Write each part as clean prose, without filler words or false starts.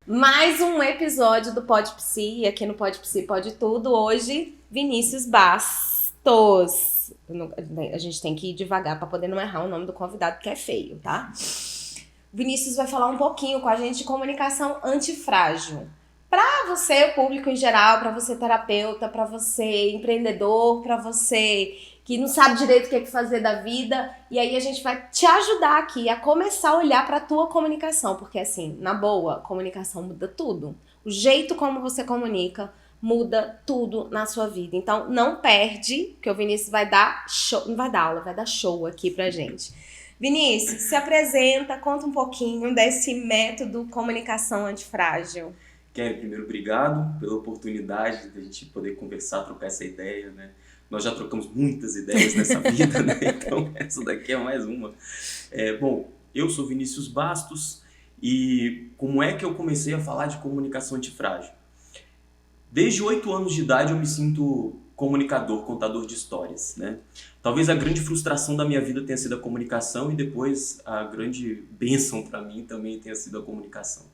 Mais um episódio do Pode Psi, e aqui no Pode Psi Pode Tudo, hoje, Vinícius Bastos. A gente tem que ir devagar para poder não errar o nome do convidado, que é feio, tá? Vinícius vai falar um pouquinho com a gente de comunicação antifrágil. Para você, público em geral, para você terapeuta, para você empreendedor, para você que não sabe direito o que é que fazer da vida, e aí a gente vai te ajudar aqui a começar a olhar para a tua comunicação, porque assim, na boa, comunicação muda tudo. O jeito como você comunica muda tudo na sua vida. Então, não perde, que o Vinícius vai dar show, não vai dar aula, vai dar show aqui pra gente. Vinícius, se apresenta, conta um pouquinho desse método comunicação antifrágil. Kelly, primeiro, obrigado pela oportunidade de a gente poder conversar, trocar essa ideia, né? Nós já trocamos muitas ideias nessa vida, né? Então, essa daqui é mais uma. Bom, eu sou Vinícius Bastos e como é que eu comecei a falar de comunicação antifrágil? Desde 8 anos de idade eu me sinto comunicador, contador de histórias, né? Talvez a grande frustração da minha vida tenha sido a comunicação e depois a grande bênção para mim também tenha sido a comunicação.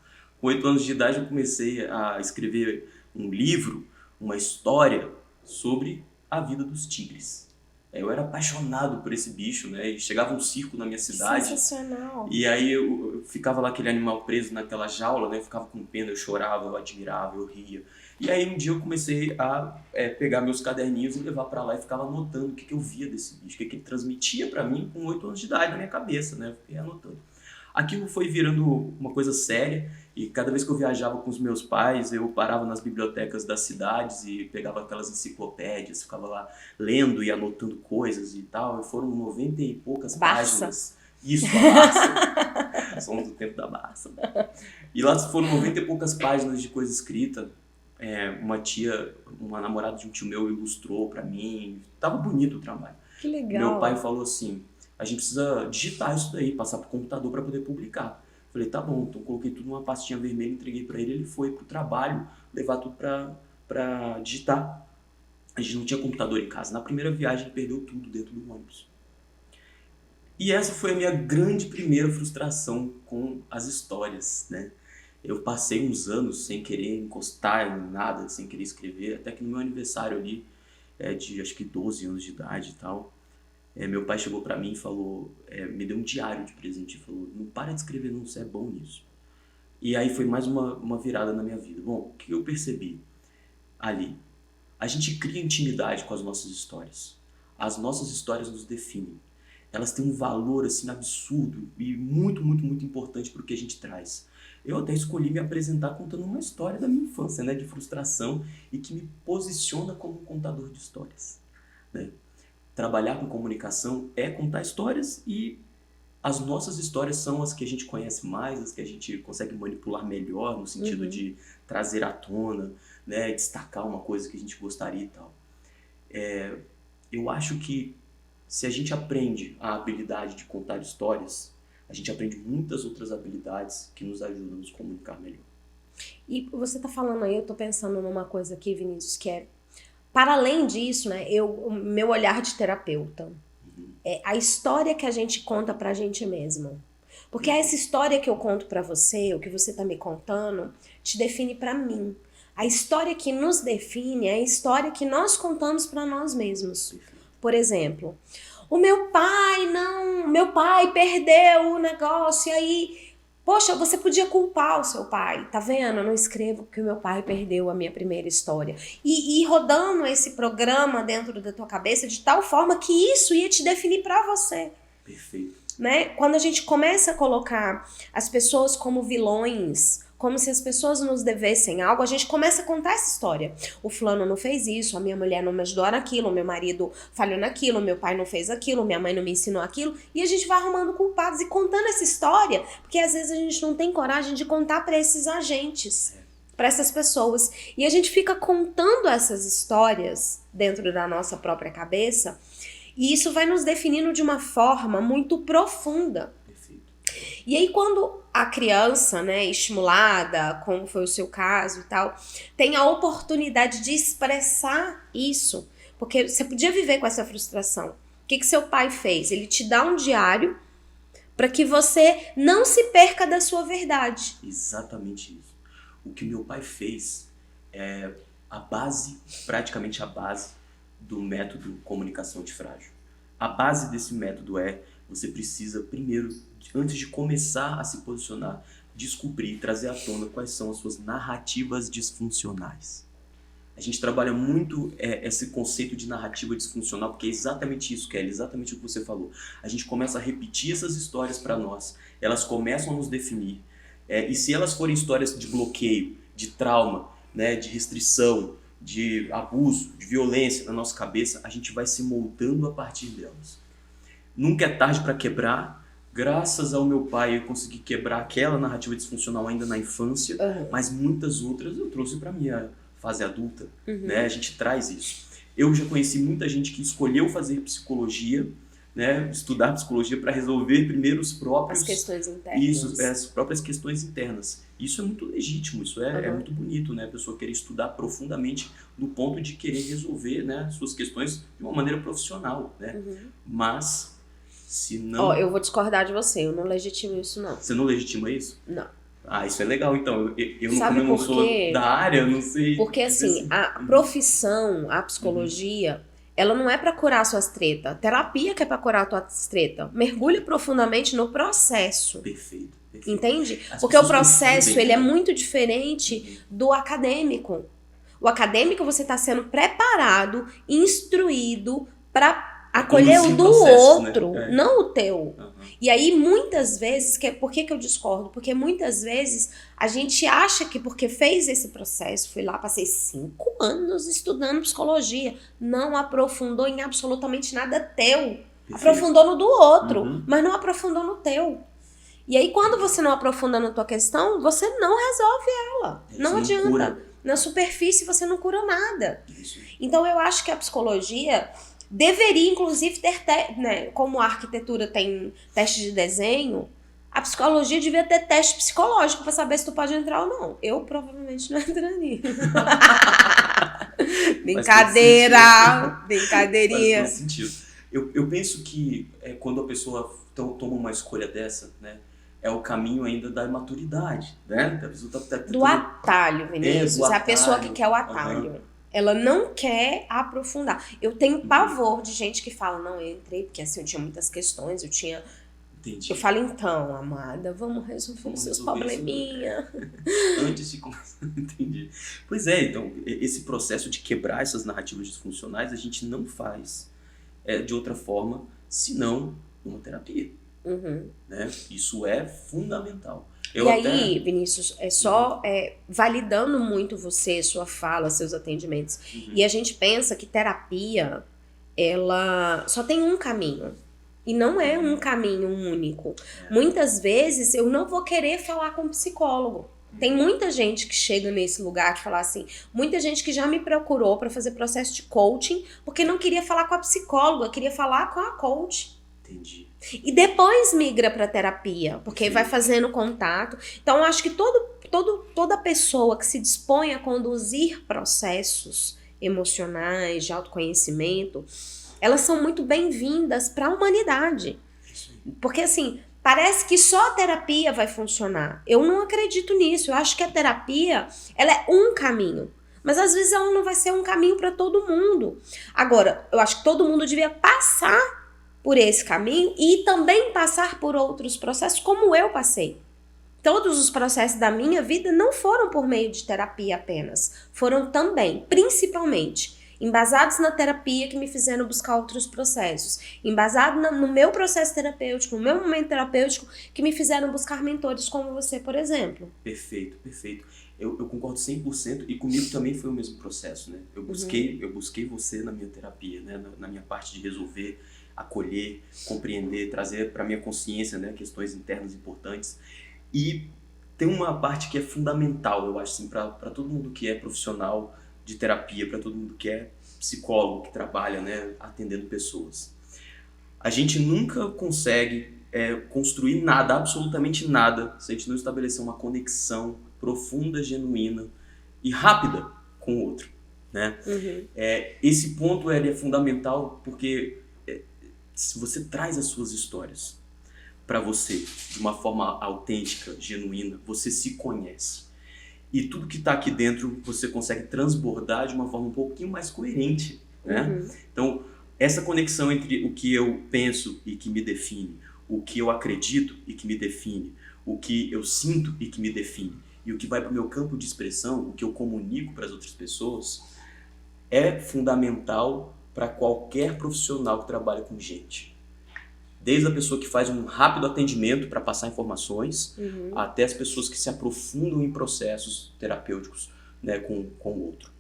Com 8 anos de idade eu comecei a escrever um livro, uma história sobre a vida dos tigres. Eu era apaixonado por esse bicho, né? E chegava um circo na minha cidade. Sensacional. E aí eu ficava lá aquele animal preso naquela jaula, né? Eu ficava com pena, eu chorava, eu admirava, eu ria. E aí um dia eu comecei a pegar meus caderninhos e levar pra lá e ficava anotando o que eu via desse bicho, o que ele transmitia pra mim com 8 anos de idade na minha cabeça, né? Eu fiquei anotando. Aquilo foi virando uma coisa séria e cada vez que eu viajava com os meus pais, eu parava nas bibliotecas das cidades e pegava aquelas enciclopédias, ficava lá lendo e anotando coisas e tal. E foram 90 e poucas páginas. Isso, a Barça. Somos do tempo da Barça. E lá foram 90 e poucas páginas de coisa escrita. Uma namorada de um tio meu ilustrou pra mim. Tava bonito o trabalho. Que legal. Meu pai falou assim: a gente precisa digitar isso daí, passar pro computador para poder publicar. Falei, tá bom, então coloquei tudo numa pastinha vermelha, entreguei para ele foi pro trabalho levar tudo pra digitar. A gente não tinha computador em casa. Na primeira viagem ele perdeu tudo dentro do ônibus. E essa foi a minha grande primeira frustração com as histórias, né? Eu passei uns anos sem querer encostar em nada, sem querer escrever, até que no meu aniversário ali, de acho que 12 anos de idade e tal, meu pai chegou pra mim e falou, me deu um diário de presente e falou, não para de escrever não, você é bom nisso. E aí foi mais uma virada na minha vida. Bom, o que eu percebi ali? A gente cria intimidade com as nossas histórias. As nossas histórias nos definem. Elas têm um valor assim absurdo e muito, muito, muito importante para o que a gente traz. Eu até escolhi me apresentar contando uma história da minha infância, né, de frustração e que me posiciona como um contador de histórias, né? Trabalhar com comunicação é contar histórias e as nossas histórias são as que a gente conhece mais, as que a gente consegue manipular melhor, no sentido de trazer à tona, né, destacar uma coisa que a gente gostaria e tal. Eu acho que se a gente aprende a habilidade de contar histórias, a gente aprende muitas outras habilidades que nos ajudam a nos comunicar melhor. E você tá falando aí, eu tô pensando numa coisa aqui, Vinícius, que é, para além disso, né, o meu olhar de terapeuta, é a história que a gente conta pra gente mesmo. Porque essa história que eu conto pra você, o que você tá me contando, te define pra mim. A história que nos define é a história que nós contamos pra nós mesmos. Por exemplo, meu pai perdeu o negócio e aí, poxa, você podia culpar o seu pai, tá vendo? Eu não escrevo porque o meu pai perdeu a minha primeira história. E rodando esse programa dentro da tua cabeça de tal forma que isso ia te definir pra você. Perfeito. Né? Quando a gente começa a colocar as pessoas como vilões, como se as pessoas nos devessem algo, a gente começa a contar essa história. O fulano não fez isso, a minha mulher não me ajudou naquilo, o meu marido falhou naquilo, o meu pai não fez aquilo, minha mãe não me ensinou aquilo, e a gente vai arrumando culpados e contando essa história, porque às vezes a gente não tem coragem de contar para esses agentes, para essas pessoas. E a gente fica contando essas histórias dentro da nossa própria cabeça, e isso vai nos definindo de uma forma muito profunda. Perfeito. E aí quando a criança, né, estimulada, como foi o seu caso e tal, tem a oportunidade de expressar isso, porque você podia viver com essa frustração. O que seu pai fez? Ele te dá um diário para que você não se perca da sua verdade. Exatamente isso. O que meu pai fez é praticamente a base do método comunicação antifrágil. A base desse método você precisa primeiro, antes de começar a se posicionar, descobrir, trazer à tona quais são as suas narrativas disfuncionais. A gente trabalha muito esse conceito de narrativa disfuncional, porque é exatamente isso, Kelly, exatamente o que você falou. A gente começa a repetir essas histórias para nós, elas começam a nos definir, e se elas forem histórias de bloqueio, de trauma, né, de restrição, de abuso, de violência na nossa cabeça, a gente vai se moldando a partir delas. Nunca é tarde para quebrar. Graças ao meu pai eu consegui quebrar aquela narrativa disfuncional ainda na infância, mas muitas outras eu trouxe para minha fase adulta, né? A gente traz isso. Eu já conheci muita gente que escolheu fazer psicologia, né? Estudar psicologia para resolver primeiro os próprios... As questões internas. Isso, as próprias questões internas. Isso é muito legítimo, isso é muito bonito, né? A pessoa querer estudar profundamente no ponto de querer resolver, né, suas questões de uma maneira profissional, né? Mas, se não... eu vou discordar de você, eu não legitimo isso, não. Você não legitima isso? Não. Ah, isso é legal, então. Eu Sabe como eu não por sou quê? da área, eu não sei... Porque, assim, a profissão, a psicologia, ela não é pra curar suas tretas. Terapia que é pra curar tuas tretas. Mergulhe profundamente no processo. Perfeito. Entende? As Porque o pessoas processo, confundem, ele é né? muito diferente do acadêmico. O acadêmico, você tá sendo preparado, instruído pra acolher o conduzir o do processo, né? outro, não o teu. E aí, muitas vezes, por que eu discordo? Porque muitas vezes a gente acha que porque fez esse processo, fui lá, passei 5 anos estudando psicologia, não aprofundou em absolutamente nada teu. Aprofundou no do outro, mas não aprofundou no teu. E aí, quando você não aprofunda na tua questão, você não resolve ela. Não adianta. Cura. Na superfície, você não cura nada. Então, eu acho que a psicologia deveria, inclusive, ter, né, como a arquitetura tem teste de desenho, a psicologia devia ter teste psicológico pra saber se tu pode entrar ou não. Eu provavelmente não entraria. Brincadeira! Brincadeirinha. Faz todo sentido. Eu penso que quando a pessoa toma uma escolha dessa, né, é o caminho ainda da maturidade, né? A pessoa Do atalho, Vinícius. do É a pessoa atalho. que quer o atalho. Ela não quer aprofundar. Eu tenho pavor de gente que fala, não, eu entrei porque assim, eu tinha muitas questões, Entendi. Eu falo, então, amada, vamos resolver seus probleminha. Antes de começar, entendi. Pois é, então, esse processo de quebrar essas narrativas disfuncionais, a gente não faz de outra forma, senão numa terapia. Né? Isso é fundamental. E aí, Vinícius, só validando muito você, sua fala, seus atendimentos. E a gente pensa que terapia, ela só tem um caminho. E não é um caminho único. Muitas vezes eu não vou querer falar com um psicólogo. Tem muita gente que chega nesse lugar de falar assim, muita gente que já me procurou para fazer processo de coaching porque não queria falar com a psicóloga, queria falar com a coach. Entendi. E depois migra para terapia, porque vai fazendo contato. Então, eu acho que toda pessoa que se dispõe a conduzir processos emocionais, de autoconhecimento, elas são muito bem-vindas para a humanidade. Porque, assim, parece que só a terapia vai funcionar. Eu não acredito nisso. Eu acho que a terapia, ela é um caminho. Mas, às vezes, ela não vai ser um caminho para todo mundo. Agora, eu acho que todo mundo devia passar por esse caminho e também passar por outros processos como eu passei. Todos os processos da minha vida não foram por meio de terapia apenas. Foram também, principalmente, embasados na terapia que me fizeram buscar outros processos. Embasado no meu processo terapêutico, no meu momento terapêutico, que me fizeram buscar mentores como você, por exemplo. Perfeito, perfeito. Eu concordo 100% e comigo também foi o mesmo processo, né? Eu busquei você na minha terapia, né? Na minha parte de resolver, acolher, compreender, trazer para minha consciência, né, questões internas importantes. E tem uma parte que é fundamental, eu acho, assim, para todo mundo que é profissional de terapia, para todo mundo que é psicólogo, que trabalha, né, atendendo pessoas. A gente nunca consegue construir nada, absolutamente nada, se a gente não estabelecer uma conexão profunda, genuína e rápida com o outro, né? Esse ponto ele é fundamental porque se você traz as suas histórias para você de uma forma autêntica, genuína, você se conhece. e tudo que está aqui dentro você consegue transbordar de uma forma um pouquinho mais coerente, né? Então, essa conexão entre o que eu penso e que me define, o que eu acredito e que me define, o que eu sinto e que me define, e o que vai para o meu campo de expressão, o que eu comunico para as outras pessoas, é fundamental para qualquer profissional que trabalha com gente. Desde a pessoa que faz um rápido atendimento para passar informações, até as pessoas que se aprofundam em processos terapêuticos, né, com o outro.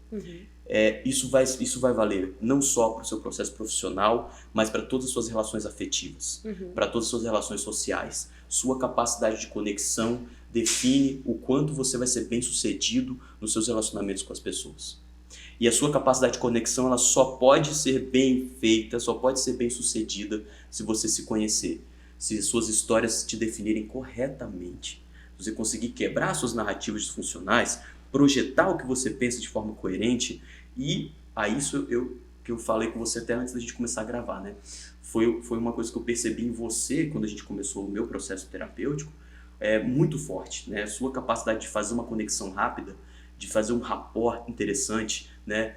Isso vai valer não só para o seu processo profissional, mas para todas as suas relações afetivas, para todas as suas relações sociais. Sua capacidade de conexão define o quanto você vai ser bem-sucedido nos seus relacionamentos com as pessoas. E a sua capacidade de conexão, ela só pode ser bem feita, só pode ser bem sucedida se você se conhecer, se suas histórias te definirem corretamente, se você conseguir quebrar suas narrativas disfuncionais, projetar o que você pensa de forma coerente. E a isso que eu falei com você até antes da gente começar a gravar, né? Foi uma coisa que eu percebi em você quando a gente começou o meu processo terapêutico, muito forte, né? Sua capacidade de fazer uma conexão rápida, de fazer um rapport interessante, né?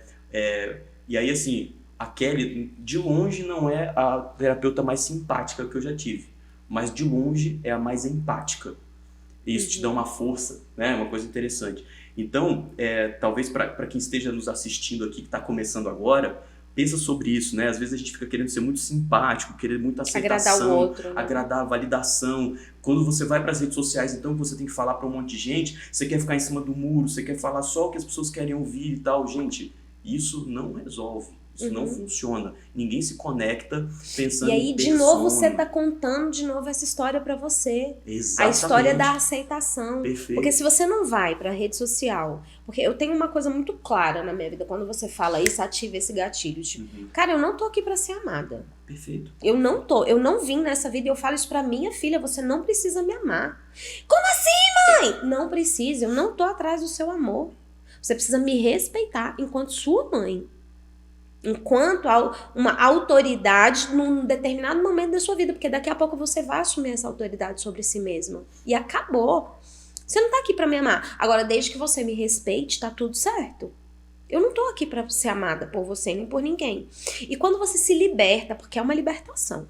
E aí, assim, a Kelly, de longe, não é a terapeuta mais simpática que eu já tive, mas de longe é a mais empática. E isso te dá uma força, né? Uma coisa interessante. Então, talvez para quem esteja nos assistindo aqui, que está começando agora, pensa sobre isso, né? Às vezes a gente fica querendo ser muito simpático, querer muita aceitação, agradar o outro, né? agradar a validação. Quando você vai para as redes sociais, então, você tem que falar para um monte de gente, você quer ficar em cima do muro, você quer falar só o que as pessoas querem ouvir e tal. Gente, isso não resolve. Isso não funciona. Ninguém se conecta pensando em E aí, de novo, você tá contando de novo essa história pra você. Exatamente. A história da aceitação. Perfeito. Porque se você não vai pra rede social... Porque eu tenho uma coisa muito clara na minha vida. Quando você fala isso, ativa esse gatilho. Tipo, cara, eu não tô aqui pra ser amada. Perfeito. Eu não vim nessa vida e eu falo isso pra minha filha. Você não precisa me amar. Como assim, mãe? Não precisa. Eu não tô atrás do seu amor. Você precisa me respeitar enquanto sua mãe. Enquanto uma autoridade num determinado momento da sua vida, porque daqui a pouco você vai assumir essa autoridade sobre si mesma. E acabou. Você não tá aqui pra me amar. Agora, desde que você me respeite, tá tudo certo. Eu não tô aqui pra ser amada por você nem por ninguém. E quando você se liberta, porque é uma libertação.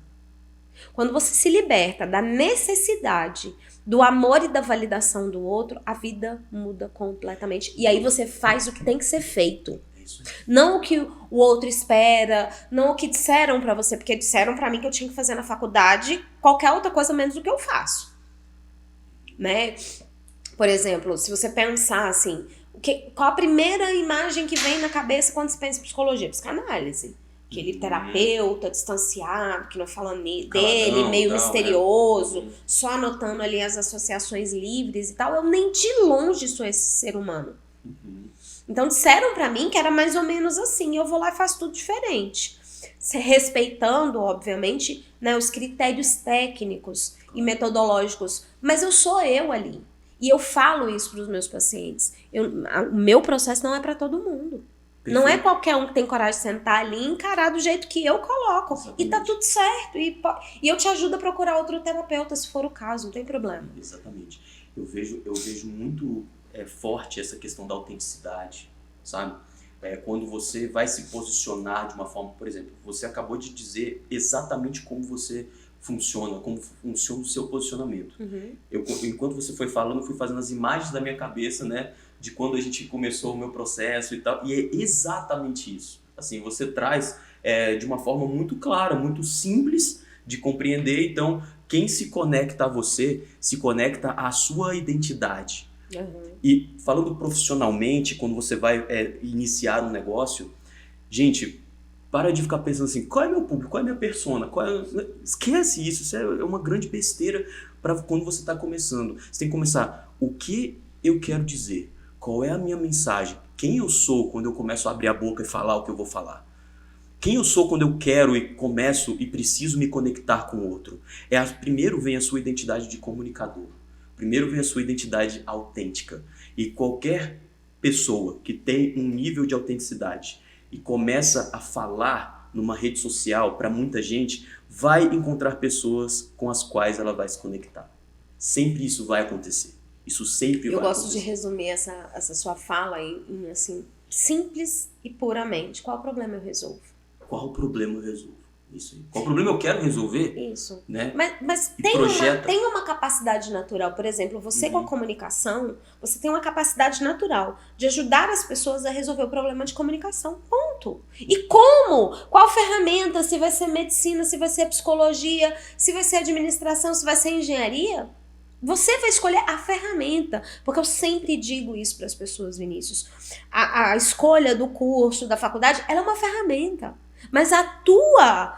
Quando você se liberta da necessidade do amor e da validação do outro, a vida muda completamente. E aí você faz o que tem que ser feito. Não o que o outro espera, não o que disseram pra você, porque disseram pra mim que eu tinha que fazer na faculdade qualquer outra coisa menos do que eu faço, né? Por exemplo, se você pensar assim, qual a primeira imagem que vem na cabeça quando se pensa em psicologia? Psicanálise. Aquele terapeuta distanciado, que não fala dele, meio misterioso, só anotando ali as associações livres e tal. Eu nem de longe sou esse ser humano. Então disseram pra mim que era mais ou menos assim, eu vou lá e faço tudo diferente. Respeitando, obviamente, né, os critérios técnicos e metodológicos, mas eu sou eu ali. E eu falo isso pros meus pacientes. O meu processo não é pra todo mundo. Perfeito. Não é qualquer um que tem coragem de sentar ali e encarar do jeito que eu coloco. Exatamente. E tá tudo certo. E eu te ajudo a procurar outro terapeuta, se for o caso, não tem problema. Exatamente. Eu vejo muito... forte essa questão da autenticidade, sabe? Quando você vai se posicionar de uma forma, por exemplo, você acabou de dizer exatamente como você funciona, como funciona o seu posicionamento. Enquanto você foi falando, eu fui fazendo as imagens da minha cabeça, né, de quando a gente começou o meu processo e tal, e é exatamente isso. Assim, você traz de uma forma muito clara, muito simples de compreender. Então, quem se conecta a você, se conecta à sua identidade. E falando profissionalmente, quando você vai iniciar um negócio, gente, para de ficar pensando assim, qual é meu público, qual é minha persona, esquece isso é uma grande besteira para quando você está começando. Você tem que começar, o que eu quero dizer, qual é a minha mensagem, quem eu sou quando eu começo a abrir a boca e falar o que eu vou falar. Quem eu sou quando eu quero e começo e preciso me conectar com o outro. Primeiro vem a sua identidade de comunicador. Primeiro vem a sua identidade autêntica. E qualquer pessoa que tem um nível de autenticidade e começa a falar numa rede social para muita gente, vai encontrar pessoas com as quais ela vai se conectar. Sempre isso vai acontecer. Isso sempre Eu vai gosto de acontecer. resumir essa sua fala em assim, simples e puramente. Qual problema eu resolvo? Qual o problema eu resolvo? Isso aí. Qual problema eu quero resolver, Isso. né? Mas E tem projeta. tem uma capacidade natural. Por exemplo, você com a comunicação, você tem uma capacidade natural de ajudar as pessoas a resolver o problema de comunicação. Ponto. E como? Qual ferramenta? Se vai ser medicina, se vai ser psicologia, se vai ser administração, se vai ser engenharia? Você vai escolher a ferramenta. Porque eu sempre digo isso para as pessoas, Vinícius. A escolha do curso, da faculdade, ela é uma ferramenta. Mas a tua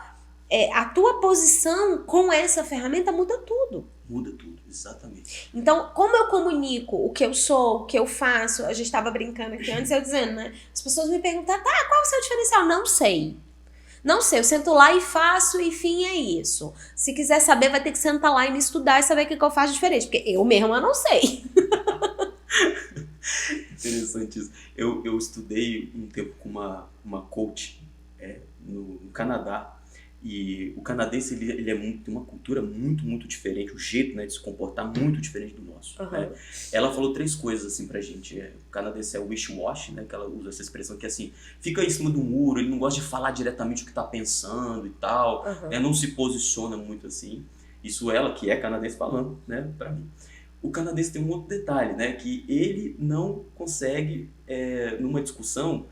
posição com essa ferramenta muda tudo. Muda tudo, exatamente. Então, como eu comunico o que eu sou, o que eu faço, a gente estava brincando aqui antes, eu dizendo, né? As pessoas me perguntam, tá, qual é o seu diferencial? Não sei. Não sei, eu sento lá e faço e fim, é isso. Se quiser saber, vai ter que sentar lá e me estudar e saber o que eu faço diferente, porque eu mesma não sei. Interessante isso. Eu estudei um tempo com uma coach no Canadá. E o canadense, ele tem uma cultura muito, muito diferente, o jeito, né, de se comportar muito diferente do nosso. Né? Ela falou 3 coisas assim pra gente. O canadense é o wish-wash, né, que ela usa essa expressão que é assim, fica em cima do muro, ele não gosta de falar diretamente o que tá pensando e tal, né, não se posiciona muito assim. Isso ela, que é canadense, falando, né, pra mim. O canadense tem um outro detalhe, né, que ele não consegue, numa discussão,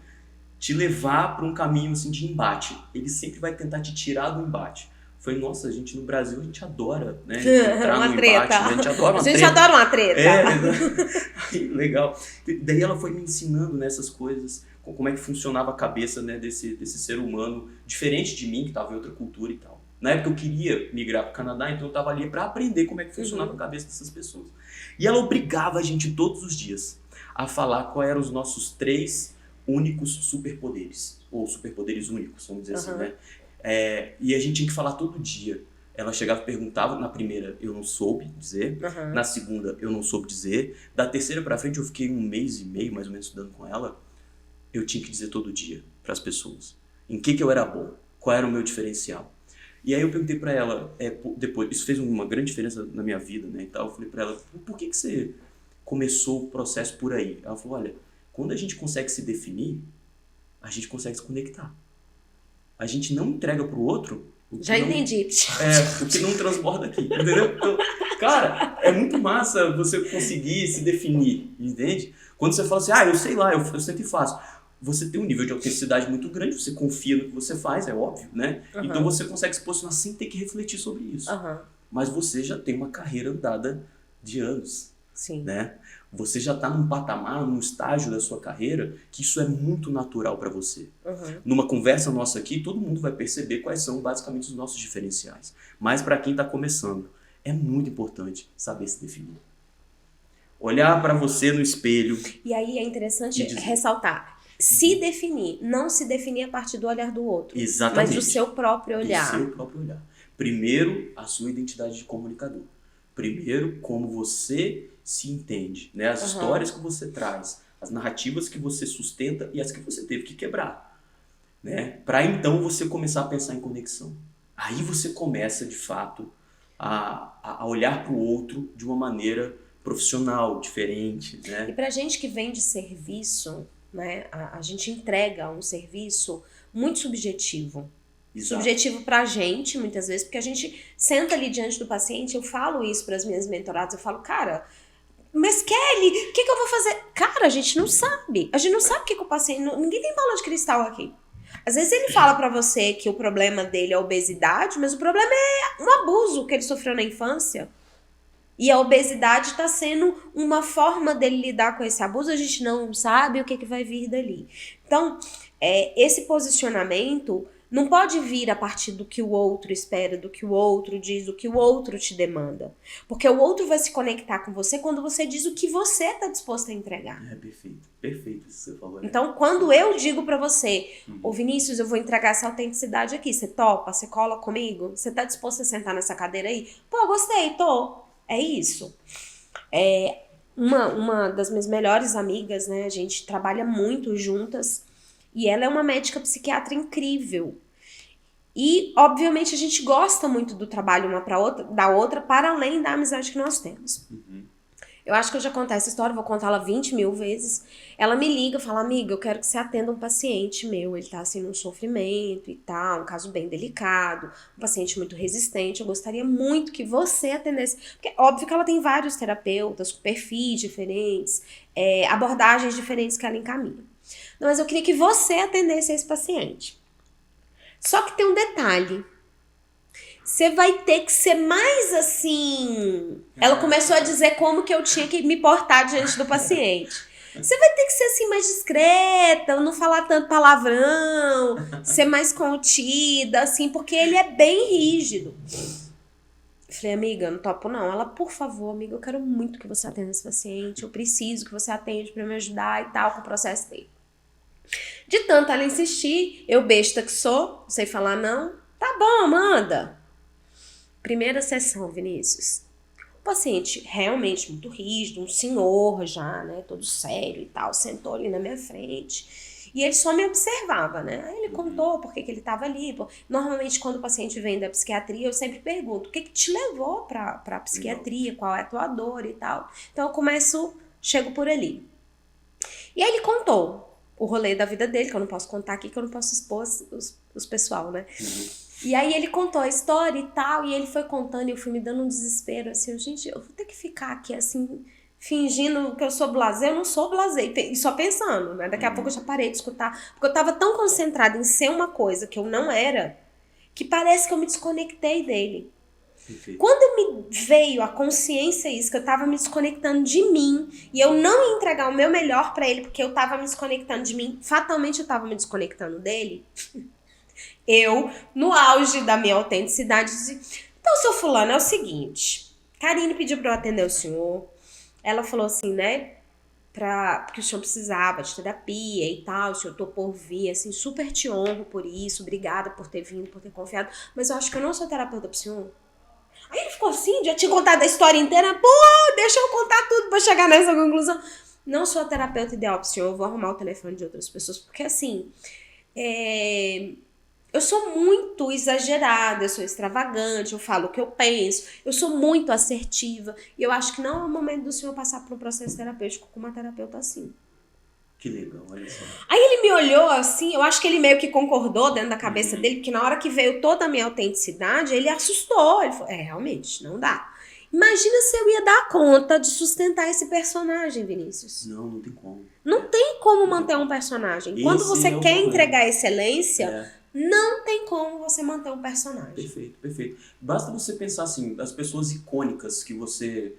te levar para um caminho assim, de embate. Ele sempre vai tentar te tirar do embate. Foi, nossa, a gente no Brasil, a gente adora, né, entrar Uma no treta. embate, né? A gente adora uma A gente treta. adora uma treta. Legal. Daí ela foi me ensinando nessas coisas, como é que funcionava a cabeça, né, desse ser humano, diferente de mim, que estava em outra cultura e tal. Na época eu queria migrar para o Canadá, então eu estava ali para aprender como é que funcionava a cabeça dessas pessoas. E ela obrigava a gente todos os dias a falar quais eram os nossos 3 únicos superpoderes, ou superpoderes únicos, vamos dizer assim, né? E a gente tinha que falar todo dia. Ela chegava e perguntava, na primeira eu não soube dizer, na segunda eu não soube dizer, da terceira pra frente eu fiquei 1 mês e meio, mais ou menos, estudando com ela, eu tinha que dizer todo dia pras pessoas, em que eu era bom, qual era o meu diferencial. E aí eu perguntei pra ela, depois, isso fez uma grande diferença na minha vida, né, e tal, eu falei pra ela, por que você começou o processo por aí? Ela falou, olha, quando a gente consegue se definir, a gente consegue se conectar. A gente não entrega pro outro o que entendi. o que não transborda aqui, entendeu? Então, cara, é muito massa você conseguir se definir, entende? Quando você fala assim, eu sei lá, eu sempre faço. Você tem um nível de autenticidade muito grande, você confia no que você faz, é óbvio, né? Então você consegue se posicionar sem ter que refletir sobre isso. Mas você já tem uma carreira andada de anos. Sim. Né? Você já está num patamar, num estágio da sua carreira que isso é muito natural para você. Numa conversa nossa aqui, todo mundo vai perceber quais são basicamente os nossos diferenciais. Mas para quem está começando, é muito importante saber se definir. Olhar para você no espelho. E aí é interessante ressaltar. Se definir, não se definir a partir do olhar do outro. Exatamente. Mas do seu próprio olhar. Do seu próprio olhar. Primeiro, a sua identidade de comunicador. Primeiro, como você se entende, né? As histórias que você traz, as narrativas que você sustenta e as que você teve que quebrar, né? Para então você começar a pensar em conexão. Aí você começa, de fato, a olhar para o outro de uma maneira profissional, diferente, né? E pra gente que vem de serviço, né? A gente entrega um serviço muito subjetivo. Exato. Subjetivo pra gente, muitas vezes, porque a gente senta ali diante do paciente, eu falo isso para as minhas mentoradas, eu falo, cara, mas Kelly, o que eu vou fazer? Cara, a gente não sabe. A gente não sabe o que o paciente... Ninguém tem bola de cristal aqui. Às vezes ele fala pra você que o problema dele é a obesidade, mas o problema é um abuso que ele sofreu na infância. E a obesidade tá sendo uma forma dele lidar com esse abuso, a gente não sabe o que vai vir dali. Então, esse posicionamento não pode vir a partir do que o outro espera, do que o outro diz, do que o outro te demanda. Porque o outro vai se conectar com você quando você diz o que você está disposto a entregar. Perfeito. Perfeito isso que você falou. Então, quando eu digo pra você, ô Vinícius, eu vou entregar essa autenticidade aqui, você topa? Você cola comigo? Você tá disposto a sentar nessa cadeira aí? Pô, gostei, tô. É isso. Uma das minhas melhores amigas, né, a gente trabalha muito juntas, e ela é uma médica psiquiatra incrível. E, obviamente, a gente gosta muito do trabalho uma da outra, para além da amizade que nós temos. Eu acho que eu já contei essa história, vou contá-la 20 mil vezes. Ela me liga, fala, amiga, eu quero que você atenda um paciente meu, ele tá assim num sofrimento e tal, um caso bem delicado, um paciente muito resistente, eu gostaria muito que você atendesse. Porque óbvio que ela tem vários terapeutas, com perfis diferentes, abordagens diferentes que ela encaminha. Não, mas eu queria que você atendesse esse paciente. Só que tem um detalhe. Você vai ter que ser mais assim... Ela começou a dizer como que eu tinha que me portar diante do paciente. Você vai ter que ser assim mais discreta, não falar tanto palavrão, ser mais contida, assim, porque ele é bem rígido. Eu falei, amiga, não topo não. Ela, por favor, amiga, eu quero muito que você atenda esse paciente, eu preciso que você atende pra me ajudar e tal, com o processo dele. De tanto ela insistir, eu besta que sou, não sei falar não, tá bom, manda. Primeira sessão, Vinícius. O paciente realmente muito rígido, um senhor já, né, todo sério e tal, sentou ali na minha frente. E ele só me observava, né? Aí ele contou por que ele estava ali. Normalmente, quando o paciente vem da psiquiatria, eu sempre pergunto, o que te levou pra psiquiatria? Qual é a tua dor e tal? Então, eu chego por ali. E aí ele contou o rolê da vida dele, que eu não posso contar aqui, que eu não posso expor os pessoal, né? E aí ele contou a história e tal, e ele foi contando e eu fui me dando um desespero, assim, gente, eu vou ter que ficar aqui, assim, fingindo que eu sou blasé, eu não sou blasé, e só pensando, né? Daqui a pouco eu já parei de escutar, porque eu tava tão concentrada em ser uma coisa que eu não era, que parece que eu me desconectei dele. Perfeito. Quando me veio a consciência isso, que eu tava me desconectando de mim, e eu não ia entregar o meu melhor pra ele, porque eu tava me desconectando de mim, fatalmente eu tava me desconectando dele, eu, no auge da minha autenticidade, disse, então, seu fulano, é o seguinte, Karine pediu pra eu atender o senhor, ela falou assim, né, porque o senhor precisava de terapia e tal, o senhor topou vir, assim, super te honro por isso, obrigada por ter vindo, por ter confiado, mas eu acho que eu não sou terapeuta pro senhor. Aí ele ficou assim, já tinha contado a história inteira, pô, deixa eu contar tudo pra chegar nessa conclusão. Não sou a terapeuta ideal pro senhor, eu vou arrumar o telefone de outras pessoas, porque assim, eu sou muito exagerada, eu sou extravagante, eu falo o que eu penso, eu sou muito assertiva, e eu acho que não é o momento do senhor passar por um processo terapêutico com uma terapeuta assim. Que legal, olha só. Aí ele me olhou assim, eu acho que ele meio que concordou dentro da cabeça dele, porque na hora que veio toda a minha autenticidade, ele assustou, ele falou, realmente, não dá. Imagina se eu ia dar conta de sustentar esse personagem, Vinícius. Não tem como. Não tem como manter um personagem. Quando você quer entregar excelência, não tem como você manter um personagem. Perfeito, perfeito. Basta você pensar assim, as pessoas icônicas que você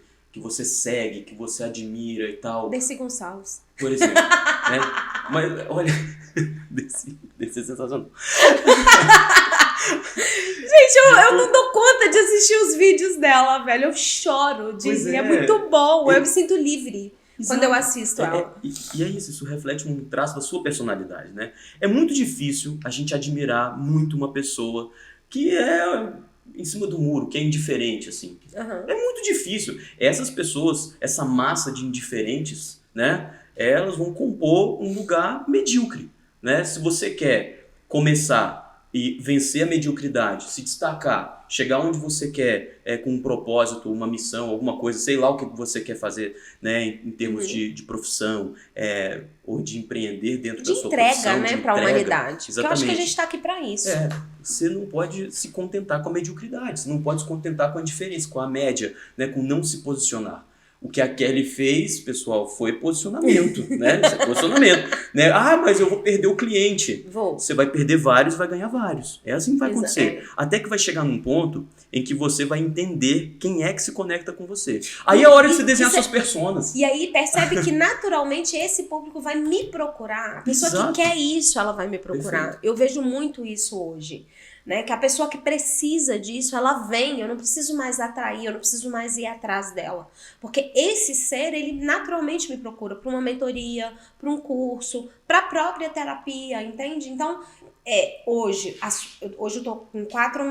segue, que você admira e tal. Dercy Gonçalves. Por exemplo, né? Mas, olha, Dercy é sensacional. Gente, eu não dou conta de assistir os vídeos dela, velho. Eu choro é muito bom. Eu me sinto livre. Exato. Quando eu assisto ela. E é isso reflete um traço da sua personalidade, né? É muito difícil a gente admirar muito uma pessoa que é em cima do muro, que é indiferente, assim. Uhum. É muito difícil. Essas pessoas, essa massa de indiferentes, né? Elas vão compor um lugar medíocre, né? Se você quer começar e vencer a mediocridade, se destacar, chegar onde você quer com um propósito, uma missão, alguma coisa, sei lá o que você quer fazer, né, em termos de profissão, ou de empreender dentro da sua profissão. Né, para a humanidade. Exatamente. Porque eu acho que a gente está aqui para isso. Você não pode se contentar com a mediocridade, você não pode se contentar com a indiferença, com a média, né, com não se posicionar. O que a Kelly fez, pessoal, foi posicionamento, né? Isso é posicionamento, né? Ah, mas eu vou perder o cliente. Você vai perder vários, vai ganhar vários. É assim que vai acontecer. Até que vai chegar num ponto em que você vai entender quem é que se conecta com você. Aí é a hora de você desenhar suas personas. E aí percebe que naturalmente esse público vai me procurar. A pessoa que quer isso, ela vai me procurar. Perfeito. Eu vejo muito isso hoje. Né? Que a pessoa que precisa disso, ela vem, eu não preciso mais atrair, eu não preciso mais ir atrás dela. Porque esse ser, ele naturalmente me procura para uma mentoria, para um curso, para a própria terapia, entende? Então, hoje eu tô com 4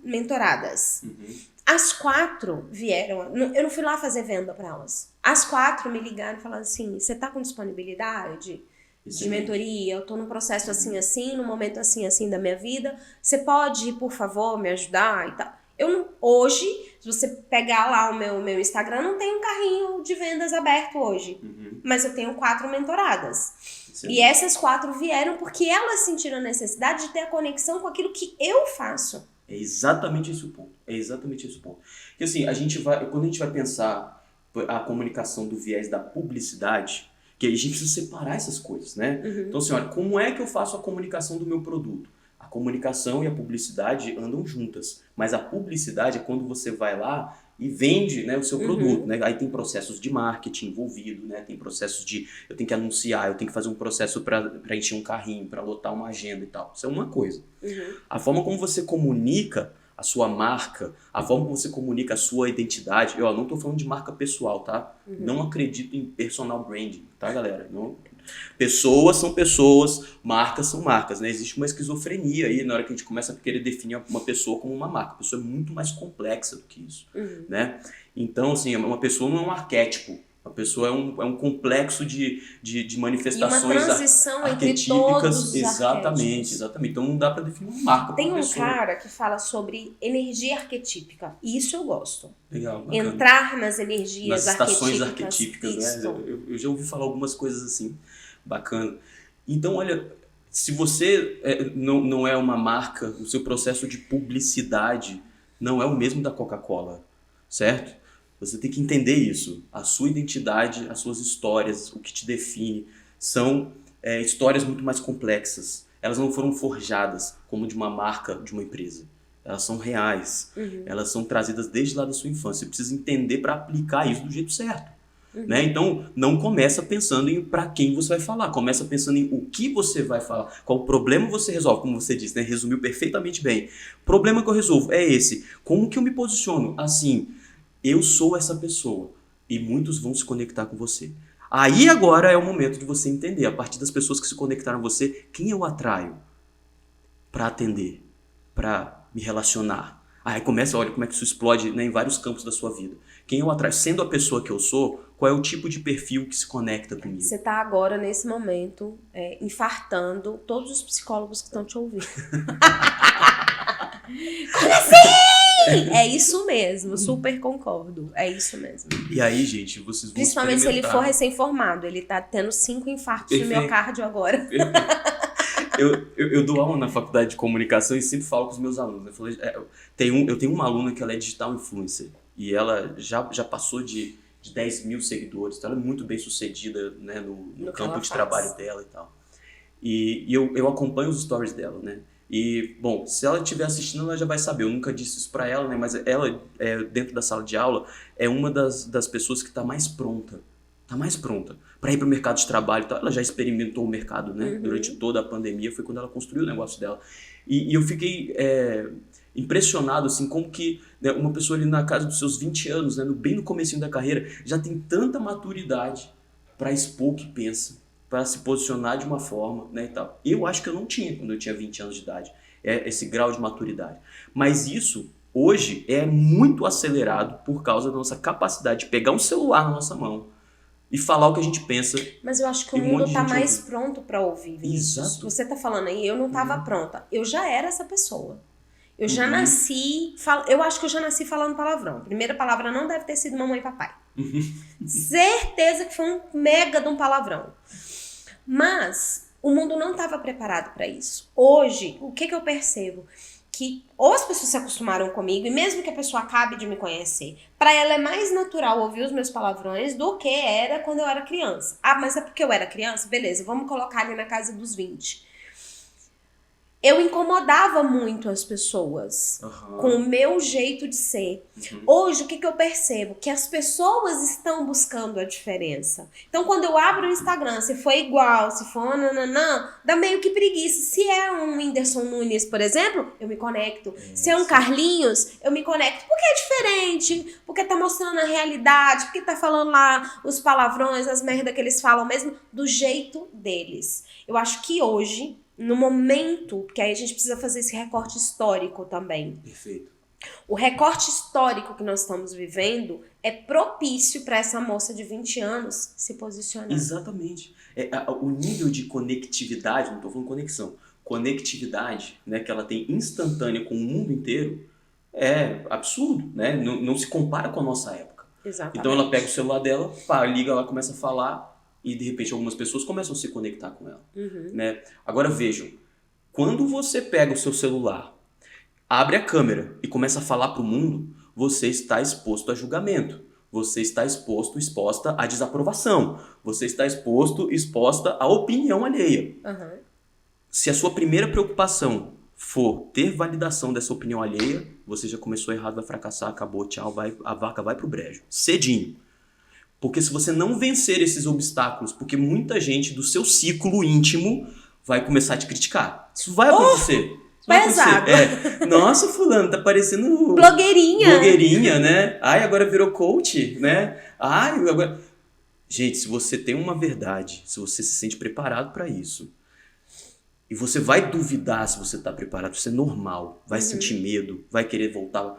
mentoradas. Uhum. As 4 vieram, eu não fui lá fazer venda para elas. As 4 me ligaram e falaram assim, você tá com disponibilidade de mentoria, eu tô num processo assim, num momento assim da minha vida, você pode, por favor, me ajudar e tal. Hoje, Se você pegar lá o meu Instagram, não tem um carrinho de vendas aberto hoje. Mas eu tenho 4 mentoradas. Sim. E essas 4 vieram porque elas sentiram a necessidade de ter a conexão com aquilo que eu faço. É exatamente esse o ponto. É exatamente esse o ponto. Porque assim, quando a gente vai pensar a comunicação do viés da publicidade, que a gente precisa separar essas coisas, né? Então assim, olha, como é que eu faço a comunicação do meu produto? A comunicação e a publicidade andam juntas, mas a publicidade é quando você vai lá e vende, né, o seu produto, né? Aí tem processos de marketing envolvido, né? Tem processos de eu tenho que anunciar, eu tenho que fazer um processo para encher um carrinho, para lotar uma agenda e tal. Isso é uma coisa. A forma como você comunica a sua marca, a forma como você comunica a sua identidade, eu não estou falando de marca pessoal, tá? Não acredito em personal branding, tá, galera? Não. Pessoas são pessoas, marcas são marcas, né? Existe uma esquizofrenia aí na hora que a gente começa a querer definir uma pessoa como uma marca. A pessoa é muito mais complexa do que isso, né? Então, assim, uma pessoa não é um arquétipo. A pessoa é um complexo de manifestações e uma transição entre arquetípicas. todos os Exatamente, arquétipos. exatamente. Então não dá para definir uma marca. Tem um pessoa. cara que fala sobre energia arquetípica. E isso eu gosto. Legal, bacana. Entrar nas energias nas estações arquetípicas, né? Eu já ouvi falar algumas coisas assim, bacana. Então, olha, se você não é uma marca, o seu processo de publicidade não é o mesmo da Coca-Cola, certo? Você tem que entender isso. A sua identidade, as suas histórias, o que te define, são histórias muito mais complexas. Elas não foram forjadas como de uma marca, de uma empresa. Elas são reais. Elas são trazidas desde lá da sua infância. Você precisa entender para aplicar isso do jeito certo. Né? Então, não começa pensando em para quem você vai falar. Começa pensando em o que você vai falar. Qual o problema você resolve, como você disse, né? Resumiu perfeitamente bem. O problema que eu resolvo é esse. Como que eu me posiciono? Assim, eu sou essa pessoa. E muitos vão se conectar com você. Aí agora é o momento de você entender, a partir das pessoas que se conectaram a você, quem eu atraio para atender, para me relacionar. Aí começa, olha como é que isso explode, né, em vários campos da sua vida. Quem eu atraio, sendo a pessoa que eu sou, qual é o tipo de perfil que se conecta comigo? Você está agora, nesse momento, infartando todos os psicólogos que estão te ouvindo. Como assim? É isso mesmo, super concordo. É isso mesmo. E aí, gente, vocês vão Principalmente se ele for recém-formado. Ele tá tendo 5 infartos de miocárdio agora. Eu dou aula na faculdade de comunicação e sempre falo com os meus alunos. Eu tenho uma aluna que ela é digital influencer. E ela já passou de 10 mil seguidores. Então ela é muito bem sucedida, né, no campo de trabalho dela e tal. E eu acompanho os stories dela, né? E, bom, se ela estiver assistindo, ela já vai saber. Eu nunca disse isso pra ela, né? Mas ela, dentro da sala de aula, é uma das pessoas que tá mais pronta. Tá mais pronta para ir pro mercado de trabalho e tal. Ela já experimentou o mercado, né? Durante toda a pandemia. Foi quando ela construiu o negócio dela. E eu fiquei impressionado, assim, como que, né, uma pessoa ali na casa dos seus 20 anos, né, bem no comecinho da carreira, já tem tanta maturidade para expor o que pensa, para se posicionar de uma forma, né, e tal. Eu acho que eu não tinha quando eu tinha 20 anos de idade, esse grau de maturidade. Mas isso, hoje, é muito acelerado por causa da nossa capacidade de pegar um celular na nossa mão e falar o que a gente pensa. Mas eu acho que o mundo tá mais pronto para ouvir, Vinícius. Exato. Você tá falando aí, eu não tava pronta. Eu já era essa pessoa. Eu já nasci... Eu acho que eu já nasci falando palavrão. A primeira palavra não deve ter sido mamãe e papai. Certeza que foi um mega de um palavrão. Mas o mundo não estava preparado para isso. Hoje, o que eu percebo? Que ou as pessoas se acostumaram comigo, e mesmo que a pessoa acabe de me conhecer, para ela é mais natural ouvir os meus palavrões do que era quando eu era criança. Ah, mas é porque eu era criança? Beleza, vamos colocar ali na casa dos 20. Eu incomodava muito as pessoas com o meu jeito de ser. Hoje, o que eu percebo? Que as pessoas estão buscando a diferença. Então, quando eu abro o Instagram, se for igual, se for nananã, dá meio que preguiça. Se é um Whindersson Nunes, por exemplo, eu me conecto. Se é um Carlinhos, eu me conecto. Porque é diferente, porque tá mostrando a realidade, porque tá falando lá os palavrões, as merdas que eles falam mesmo, do jeito deles. Eu acho que hoje... No momento, porque aí a gente precisa fazer esse recorte histórico também. Perfeito. O recorte histórico que nós estamos vivendo é propício para essa moça de 20 anos se posicionar. Exatamente. O nível de conectividade, não estou falando conexão, conectividade, né, que ela tem instantânea com o mundo inteiro, é absurdo, né? Não se compara com a nossa época. Exatamente. Então ela pega o celular dela, pá, liga, ela começa a falar e de repente algumas pessoas começam a se conectar com ela. Né? Agora vejam, quando você pega o seu celular, abre a câmera e começa a falar para o mundo, você está exposto a julgamento. Você está exposta à desaprovação. Você está exposta à opinião alheia. Se a sua primeira preocupação for ter validação dessa opinião alheia, você já começou errado, vai fracassar, acabou, tchau, a vaca vai pro brejo. Cedinho. Porque se você não vencer esses obstáculos, porque muita gente do seu ciclo íntimo vai começar a te criticar. Isso vai acontecer. Pesado. Nossa, fulano, tá parecendo... Blogueirinha, né? Ai, agora virou coach, né? Ai, agora... Gente, se você tem uma verdade, se você se sente preparado para isso, e você vai duvidar se você tá preparado, isso é normal. Vai sentir medo, vai querer voltar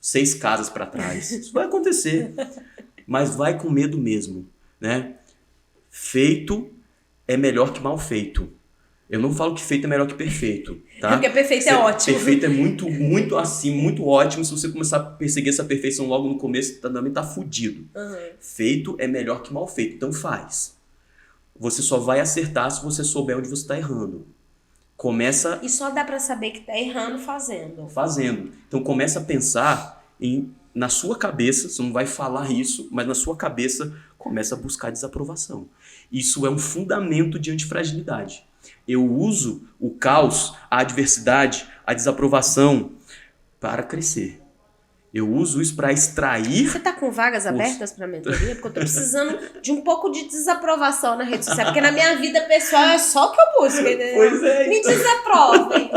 6 casas para trás. Isso vai acontecer. Mas vai com medo mesmo, né? Feito é melhor que mal feito. Eu não falo que feito é melhor que perfeito, tá? Porque perfeito é ótimo. Perfeito é muito assim, muito ótimo. Se você começar a perseguir essa perfeição logo no começo, também tá fudido. Feito é melhor que mal feito, então faz. Você só vai acertar se você souber onde você tá errando. Começa... E só dá pra saber que tá errando fazendo. Então começa a pensar na sua cabeça, você não vai falar isso, mas na sua cabeça começa a buscar desaprovação. Isso é um fundamento de antifragilidade. Eu uso o caos, a adversidade, a desaprovação para crescer. Eu uso isso para extrair... Você tá com vagas abertas para mentoria? Porque eu tô precisando de um pouco de desaprovação na rede social. Porque na minha vida pessoal é só o que eu busco, entendeu? Pois é. Me desaprovem.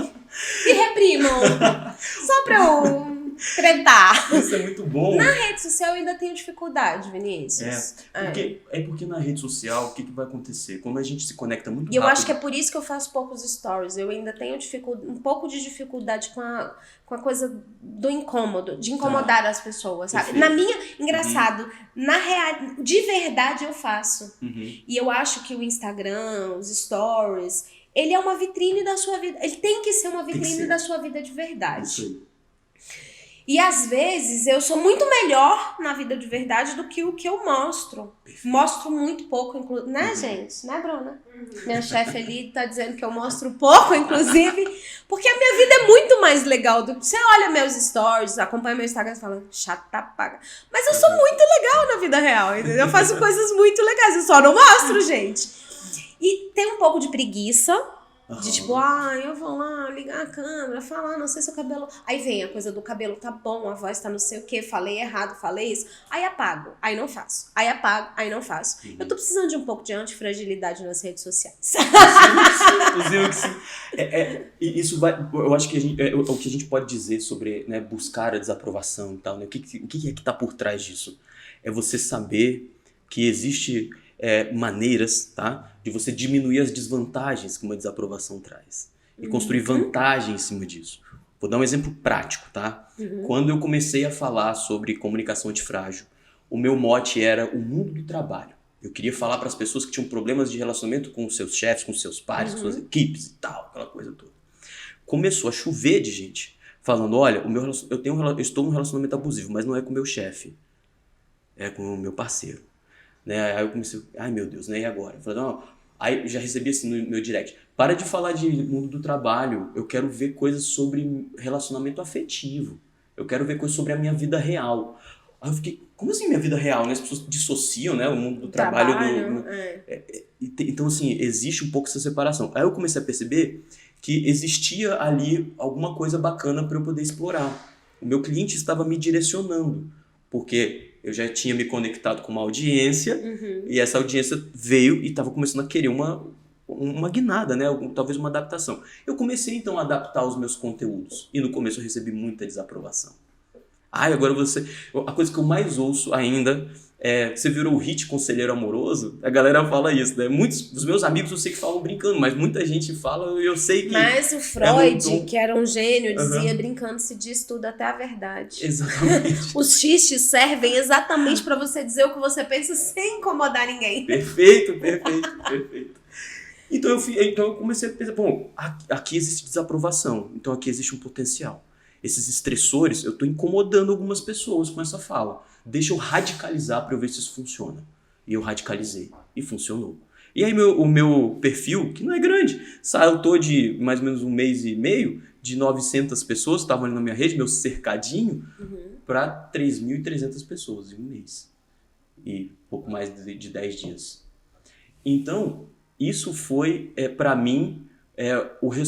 Me reprimam. Só pra eu tretar. Isso é muito bom. Na rede social eu ainda tenho dificuldade, Vinícius. Porque na rede social, o que vai acontecer? Quando a gente se conecta muito rápido... E eu acho que é por isso que eu faço poucos stories. Eu ainda tenho um pouco de dificuldade com a coisa do incômodo, de incomodar as pessoas, sabe? Perfeito. Na minha... Engraçado, de verdade eu faço. E eu acho que o Instagram, os stories, ele é uma vitrine da sua vida. Ele tem que ser uma vitrine da sua vida de verdade. Isso aí. E às vezes eu sou muito melhor na vida de verdade do que o que eu mostro. Perfeito. Mostro muito pouco, né, gente? Né, Bruna? Minha chefe ali tá dizendo que eu mostro pouco, inclusive, porque a minha vida é muito mais legal do que... Você olha meus stories, acompanha meu Instagram e fala, chata paga. Mas eu sou muito legal na vida real, entendeu? Eu faço coisas muito legais, eu só não mostro, gente. E tem um pouco de preguiça. De tipo, eu vou lá ligar a câmera, falar, não sei se o cabelo... Aí vem a coisa do cabelo tá bom, a voz tá não sei o quê, falei errado, falei isso. Aí apago, aí não faço. Aí apago, aí não faço. Eu tô precisando de um pouco de antifragilidade nas redes sociais. Isso vai... Eu acho que o que a gente pode dizer sobre, né, buscar a desaprovação e tal, né? O que é que tá por trás disso? É você saber que existe... maneiras, tá, de você diminuir as desvantagens que uma desaprovação traz e construir vantagem em cima disso. Vou dar um exemplo prático, tá? Quando eu comecei a falar sobre comunicação antifrágil, o meu mote era o mundo do trabalho. Eu queria falar para as pessoas que tinham problemas de relacionamento com os seus chefes, com os seus pares, com suas equipes e tal, aquela coisa toda. Começou a chover de gente falando, olha, eu estou num relacionamento abusivo, mas não é com o meu chefe, é com o meu parceiro. Né? Aí eu comecei, ai meu Deus, né? E agora? Eu falei, não. Aí eu já recebi assim no meu direct, para de falar de mundo do trabalho, eu quero ver coisas sobre relacionamento afetivo, eu quero ver coisas sobre a minha vida real. Aí eu fiquei, como assim minha vida real? Né? As pessoas dissociam, né, o mundo do trabalho então assim, existe um pouco essa separação. Aí eu comecei a perceber que existia ali alguma coisa bacana para eu poder explorar. O meu cliente estava me direcionando, porque eu já tinha me conectado com uma audiência e essa audiência veio e estava começando a querer uma guinada, né? Talvez uma adaptação. Eu comecei então a adaptar os meus conteúdos e no começo eu recebi muita desaprovação. Agora a coisa que eu mais ouço ainda é, você virou o hit conselheiro amoroso? A galera fala isso, né? Muitos dos meus amigos eu sei que falam brincando, mas muita gente fala e eu sei que... Mas o Freud, que era um gênio, dizia brincando se diz tudo até a verdade. Exatamente. Os xistes servem exatamente pra você dizer o que você pensa sem incomodar ninguém. Perfeito. Então eu comecei a pensar, bom, aqui existe desaprovação, então aqui existe um potencial. esses estressores, eu tô incomodando algumas pessoas com essa fala. Deixa eu radicalizar para eu ver se isso funciona. E eu radicalizei. E funcionou. E aí o meu perfil, que não é grande, saltou de mais ou menos 1 mês e meio, de 900 pessoas que estavam ali na minha rede, meu cercadinho, para 3.300 pessoas em 1 mês. E pouco mais de 10 dias. Então, isso foi, para mim,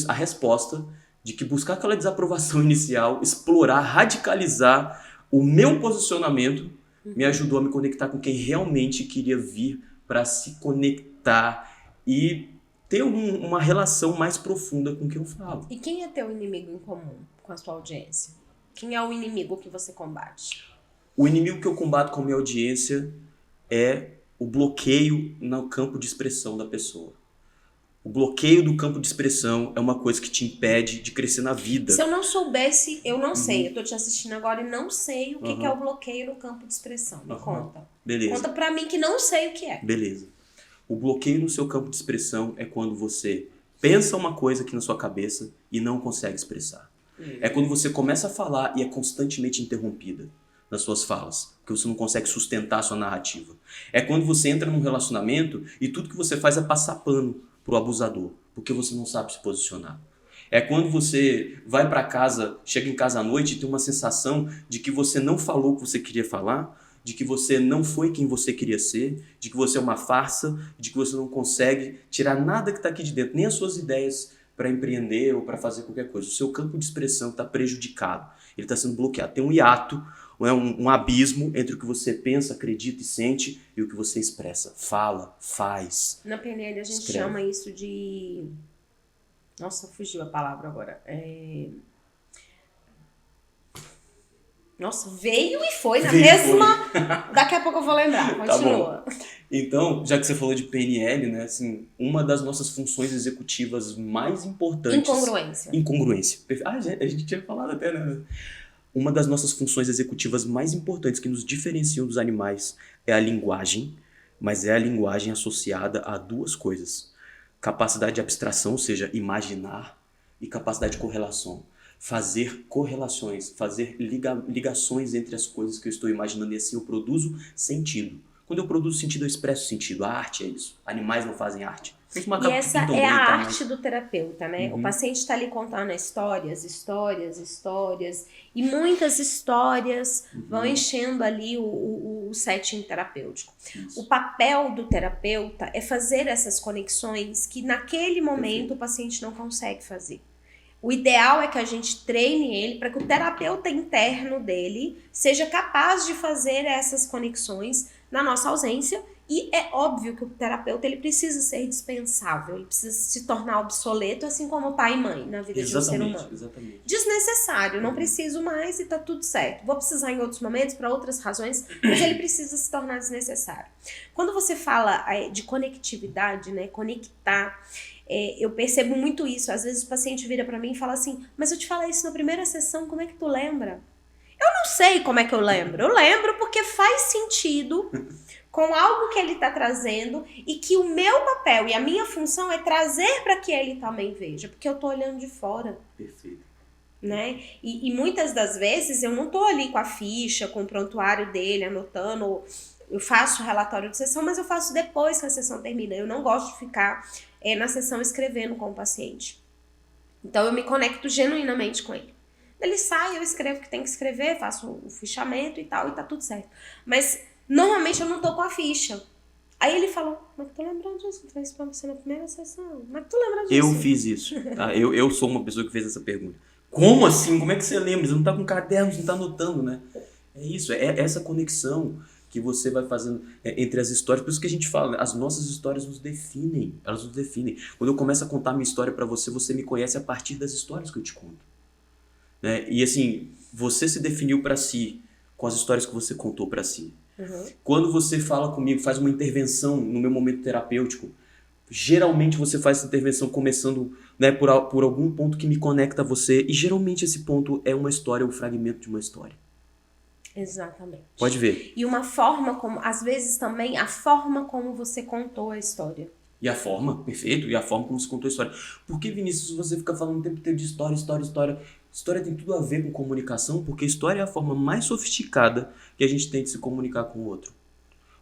a resposta de que buscar aquela desaprovação inicial, explorar, radicalizar o meu posicionamento, me ajudou a me conectar com quem realmente queria vir para se conectar e ter uma relação mais profunda com o que eu falo. E quem é teu inimigo em comum com a sua audiência? Quem é o inimigo que você combate? O inimigo que eu combato com a minha audiência é o bloqueio no campo de expressão da pessoa. O bloqueio do campo de expressão é uma coisa que te impede de crescer na vida. Se eu não soubesse, eu não sei. Eu tô te assistindo agora e não sei o que é o bloqueio no campo de expressão. Me conta. Beleza. Conta pra mim que não sei o que é. Beleza. O bloqueio no seu campo de expressão é quando você pensa uma coisa aqui na sua cabeça e não consegue expressar. É quando você começa a falar e é constantemente interrompida nas suas falas, porque você não consegue sustentar a sua narrativa. É quando você entra num relacionamento e tudo que você faz é passar pano pro abusador, porque você não sabe se posicionar. É quando você vai para casa, chega em casa à noite e tem uma sensação de que você não falou o que você queria falar, de que você não foi quem você queria ser, de que você é uma farsa, de que você não consegue tirar nada que está aqui de dentro, nem as suas ideias para empreender ou para fazer qualquer coisa. O seu campo de expressão está prejudicado, ele está sendo bloqueado. Tem um hiato, um abismo entre o que você pensa, acredita e sente e o que você expressa. Fala, faz. Na PNL a gente escreve. chama isso de... Nossa, fugiu a palavra agora. Nossa, veio e foi na mesma... Daqui a pouco eu vou lembrar, continua. Tá bom. Então, já que você falou de PNL, né, assim, uma das nossas funções executivas mais importantes... Incongruência. A gente tinha falado até, né? Uma das nossas funções executivas mais importantes que nos diferenciam dos animais é a linguagem, mas é a linguagem associada a duas coisas. Capacidade de abstração, ou seja, imaginar, e capacidade de correlação. Fazer correlações, fazer ligações entre as coisas que eu estou imaginando e assim eu produzo sentido. Quando eu produzo sentido, eu expresso sentido. A arte é isso. Animais não fazem arte. E essa é a arte do terapeuta, né? O paciente está ali contando histórias, e muitas histórias vão enchendo ali o setting terapêutico. Isso. O papel do terapeuta é fazer essas conexões que naquele momento o paciente não consegue fazer. O ideal é que a gente treine ele para que o terapeuta interno dele seja capaz de fazer essas conexões na nossa ausência. E é óbvio que o terapeuta ele precisa ser dispensável, ele precisa se tornar obsoleto, assim como pai e mãe na vida de um ser humano. Exatamente. Desnecessário, não preciso mais e tá tudo certo. Vou precisar em outros momentos, para outras razões, mas ele precisa se tornar desnecessário. Quando você fala de conectividade, né, conectar, eu percebo muito isso. Às vezes o paciente vira para mim e fala assim, mas eu te falei isso na primeira sessão, como é que tu lembra? Eu não sei como é que eu lembro porque faz sentido com algo que ele está trazendo e que o meu papel e a minha função é trazer para que ele também veja, porque eu tô olhando de fora. Perfeito. Né? E muitas das vezes eu não tô ali com a ficha, com o prontuário dele, anotando, eu faço o relatório de sessão, mas eu faço depois que a sessão termina. Eu não gosto de ficar na sessão escrevendo com o paciente. Então eu me conecto genuinamente com ele. Ele sai, eu escrevo o que tem que escrever, faço o fichamento e tal, e tá tudo certo. Mas normalmente eu não tô com a ficha. Aí ele falou, mas tu lembra disso? Eu falei isso pra você na primeira sessão. Mas tu lembra disso? Eu fiz isso. Tá? Eu sou uma pessoa que fez essa pergunta. Como assim? Como é que você lembra? Você não tá com caderno, você não tá anotando, né? É isso, é essa conexão que você vai fazendo entre as histórias. Por isso que a gente fala, né? As nossas histórias nos definem. Elas nos definem. Quando eu começo a contar minha história pra você, você me conhece a partir das histórias que eu te conto. Né? E assim, você se definiu pra si com as histórias que você contou pra si. Quando você fala comigo, faz uma intervenção no meu momento terapêutico, geralmente você faz essa intervenção começando, né, por algum ponto que me conecta a você, e geralmente esse ponto é uma história, um fragmento de uma história. Exatamente. Pode ver. E uma forma como, às vezes também, a forma como você contou a história. E a forma, perfeito, e a forma como você contou a história. Por que, Vinícius, você fica falando o tempo inteiro de história, História tem tudo a ver com comunicação, porque história é a forma mais sofisticada que a gente tem de se comunicar com o outro.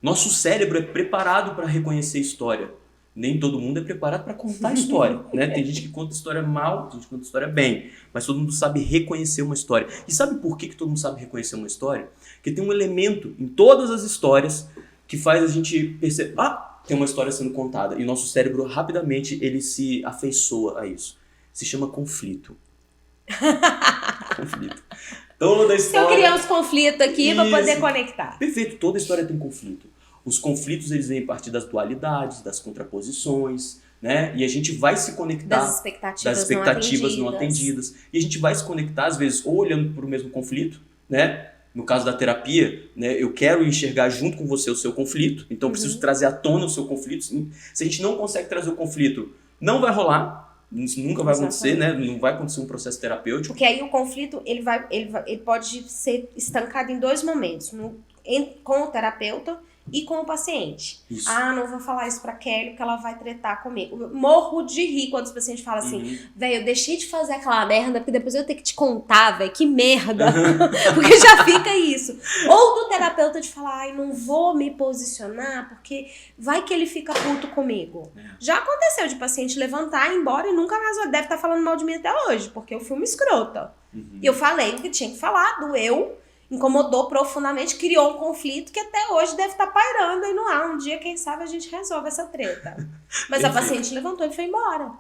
Nosso cérebro é preparado para reconhecer história. Nem todo mundo é preparado para contar história, né? Tem gente que conta história mal, tem gente que conta história bem, mas todo mundo sabe reconhecer uma história. E sabe por que todo mundo sabe reconhecer uma história? Porque tem um elemento em todas as histórias que faz a gente perceber, tem uma história sendo contada, e nosso cérebro rapidamente ele se afeiçoa a isso. Se chama conflito. Conflito. Toda história... Eu criei uns conflitos aqui para poder conectar. Perfeito, toda história tem conflito. Os conflitos, eles vêm a partir das dualidades, das contraposições, né? E a gente vai se conectar das expectativas não atendidas. E a gente vai se conectar, às vezes, ou olhando para o mesmo conflito, né? No caso da terapia, né? Eu quero enxergar junto com você o seu conflito, então eu preciso trazer à tona o seu conflito. Se a gente não consegue trazer o conflito, não vai rolar. Isso nunca vai acontecer, né? Não vai acontecer um processo terapêutico. Porque aí o conflito ele pode ser estancado em 2 momentos. Com o terapeuta e com o paciente. Isso. Não vou falar isso pra Kelly porque ela vai tretar comigo. Eu morro de rir quando os pacientes falam assim, velho, eu deixei de fazer aquela merda porque depois eu tenho que te contar, velho, que merda. Porque já fica isso. Ou do terapeuta de falar, não vou me posicionar porque vai que ele fica puto comigo. Já aconteceu de paciente levantar, ir embora e nunca mais deve estar falando mal de mim até hoje, porque eu fui uma escrota. E eu falei o que tinha que falar, doeu, incomodou profundamente, criou um conflito que até hoje deve estar pairando aí no ar. Um dia, quem sabe, a gente resolve essa treta. Mas a paciente levantou e foi embora.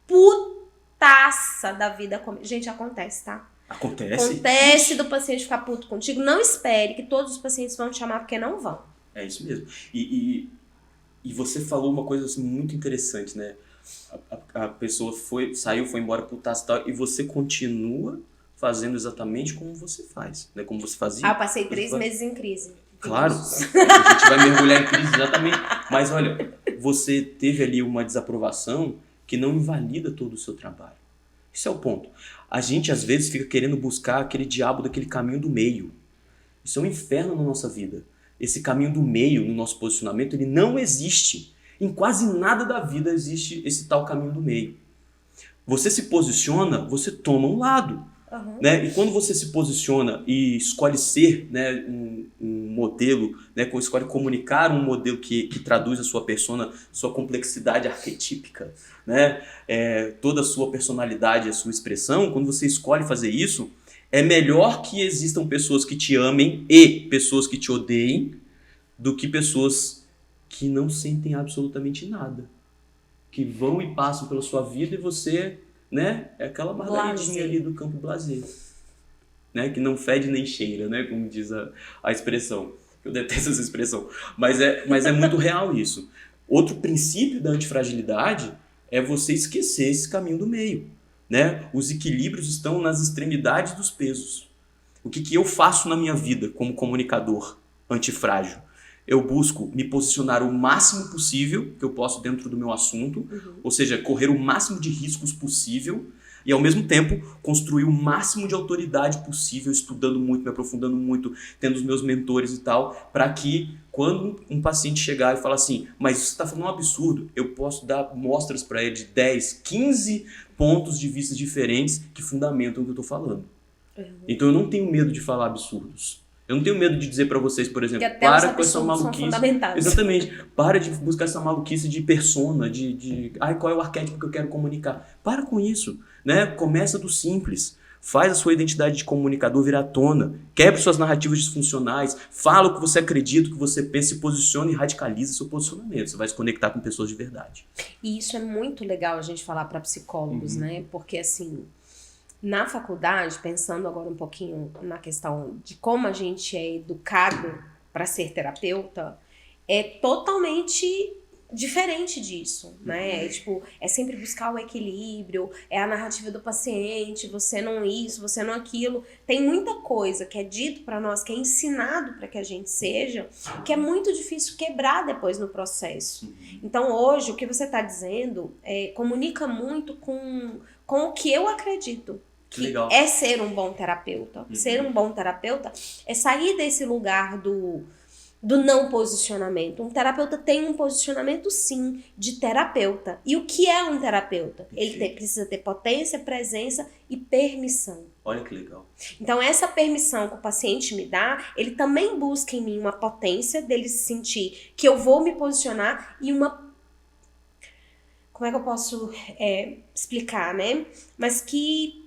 Putaça da vida comigo. Gente, acontece, tá? Acontece do paciente ficar puto contigo. Não espere que todos os pacientes vão te chamar, porque não vão. É isso mesmo. E você falou uma coisa assim, muito interessante, né? A pessoa saiu, foi embora putaça e tal, e você continua fazendo exatamente como você faz, né? Como você fazia. Eu passei 3 meses em crise. Claro, a gente vai mergulhar em crise exatamente. Mas olha, você teve ali uma desaprovação que não invalida todo o seu trabalho. Esse é o ponto. A gente às vezes fica querendo buscar aquele diabo daquele caminho do meio. Isso é um inferno na nossa vida. Esse caminho do meio, no nosso posicionamento, ele não existe. Em quase nada da vida existe esse tal caminho do meio. Você se posiciona, você toma um lado. Né? E quando você se posiciona e escolhe ser, né, um modelo, né, escolhe comunicar um modelo que traduz a sua persona, sua complexidade arquetípica, né, toda a sua personalidade, a sua expressão, quando você escolhe fazer isso, é melhor que existam pessoas que te amem e pessoas que te odeiem do que pessoas que não sentem absolutamente nada, que vão e passam pela sua vida e você... né? É aquela margaridinha ali do campo blasé, né? Que não fede nem cheira, né? Como diz a expressão. Eu detesto essa expressão. Mas é muito real isso. Outro princípio da antifragilidade é você esquecer esse caminho do meio, né? Os equilíbrios estão nas extremidades dos pesos. O que eu faço na minha vida como comunicador antifrágil? Eu busco me posicionar o máximo possível que eu posso dentro do meu assunto, ou seja, correr o máximo de riscos possível e, ao mesmo tempo, construir o máximo de autoridade possível, estudando muito, me aprofundando muito, tendo os meus mentores e tal, para que, quando um paciente chegar e falar assim, mas você está falando um absurdo, eu posso dar mostras para ele de 10, 15 pontos de vista diferentes que fundamentam o que eu estou falando. Então, eu não tenho medo de falar absurdos. Eu não tenho medo de dizer pra vocês, por exemplo, para com essa maluquice. Exatamente. Para de buscar essa maluquice de persona, qual é o arquétipo que eu quero comunicar. Para com isso, né? Começa do simples. Faz a sua identidade de comunicador vir à tona. Quebre suas narrativas disfuncionais. Fala o que você acredita, o que você pensa, se posiciona e radicaliza seu posicionamento. Você vai se conectar com pessoas de verdade. E isso é muito legal a gente falar para psicólogos, né? Porque assim... Na faculdade, pensando agora um pouquinho na questão de como a gente é educado para ser terapeuta, é totalmente diferente disso, né? É sempre buscar o equilíbrio, é a narrativa do paciente, você não isso, você não aquilo. Tem muita coisa que é dito para nós, que é ensinado para que a gente seja, que é muito difícil quebrar depois no processo. Então hoje, o que você está dizendo comunica muito com o que eu acredito. Que é ser um bom terapeuta. Ser um bom terapeuta é sair desse lugar do não posicionamento. Um terapeuta tem um posicionamento, sim, de terapeuta. E o que é um terapeuta? Ele precisa ter potência, presença e permissão. Olha que legal. Então, essa permissão que o paciente me dá, ele também busca em mim uma potência dele se sentir que eu vou me posicionar e uma... Como é que eu posso explicar, né? Mas que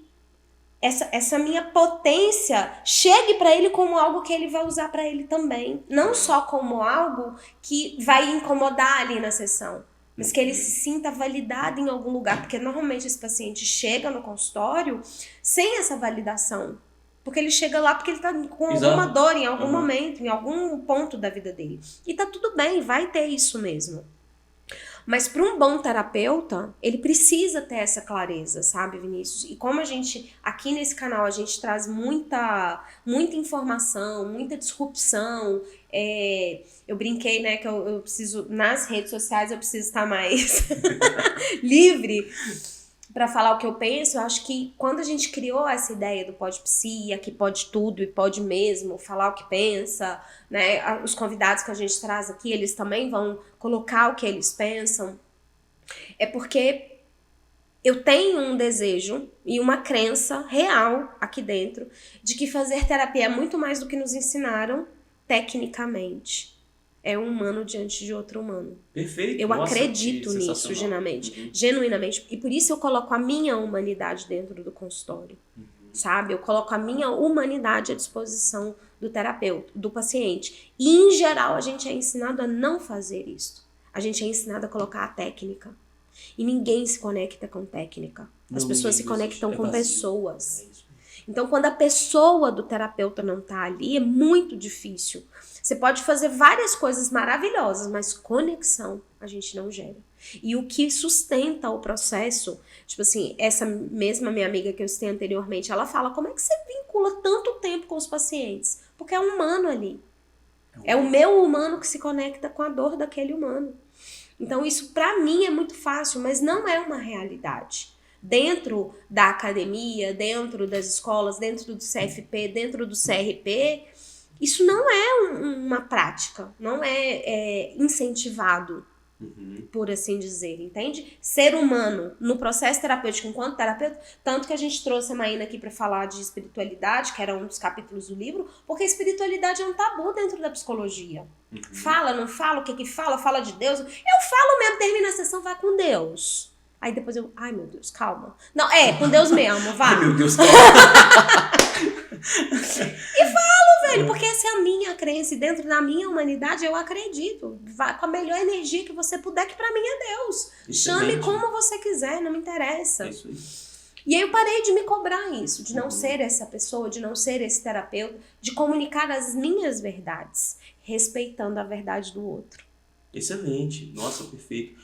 essa minha potência chegue para ele como algo que ele vai usar para ele também. Não só como algo que vai incomodar ali na sessão, mas que ele se sinta validado em algum lugar. Porque normalmente esse paciente chega no consultório sem essa validação. Porque ele chega lá porque ele tá com alguma dor em algum momento, em algum ponto da vida dele. E tá tudo bem, vai ter isso mesmo. Mas para um bom terapeuta, ele precisa ter essa clareza, sabe, Vinícius? E como a gente, aqui nesse canal, a gente traz muita informação, muita disrupção. Eu brinquei, né, que eu preciso, nas redes sociais, eu preciso estar mais livre para falar o que eu penso. Eu acho que quando a gente criou essa ideia do Pode Psi, que pode tudo e pode mesmo falar o que pensa, né? Os convidados que a gente traz aqui, eles também vão colocar o que eles pensam. É porque eu tenho um desejo e uma crença real aqui dentro de que fazer terapia é muito mais do que nos ensinaram tecnicamente. É um humano diante de outro humano. Perfeito. Eu acredito nisso, genuinamente. E por isso eu coloco a minha humanidade dentro do consultório. Sabe? Eu coloco a minha humanidade à disposição do terapeuta, do paciente. E, em geral, a gente é ensinado a não fazer isso. A gente é ensinado a colocar a técnica. E ninguém se conecta com técnica. As pessoas se conectam com pessoas. Então, quando a pessoa do terapeuta não tá ali, é muito difícil. Você pode fazer várias coisas maravilhosas, mas conexão a gente não gera. E o que sustenta o processo, tipo assim, essa mesma minha amiga que eu citei anteriormente, ela fala, como é que você vincula tanto tempo com os pacientes? Porque é um humano ali. É o meu humano que se conecta com a dor daquele humano. Então isso pra mim é muito fácil, mas não é uma realidade. Dentro da academia, dentro das escolas, dentro do CFP, dentro do CRP, isso não é uma prática, não é incentivado, por assim dizer, entende? Ser humano no processo terapêutico enquanto terapeuta, tanto que a gente trouxe a Maína aqui para falar de espiritualidade, que era um dos capítulos do livro, porque a espiritualidade é um tabu dentro da psicologia. Fala, não fala, o que fala? Fala de Deus. Eu falo mesmo, termina a sessão, vai com Deus. Aí depois ai meu Deus, calma. Não, com Deus mesmo, vai. Ai meu Deus, calma. E falo, velho, porque essa é a minha crença e dentro da minha humanidade eu acredito. Vai com a melhor energia que você puder, que pra mim é Deus. Excelente. Chame como você quiser, não me interessa. É isso aí. E aí eu parei de me cobrar isso, de não ser essa pessoa, de não ser esse terapeuta, de comunicar as minhas verdades, respeitando a verdade do outro. Excelente, nossa, perfeito.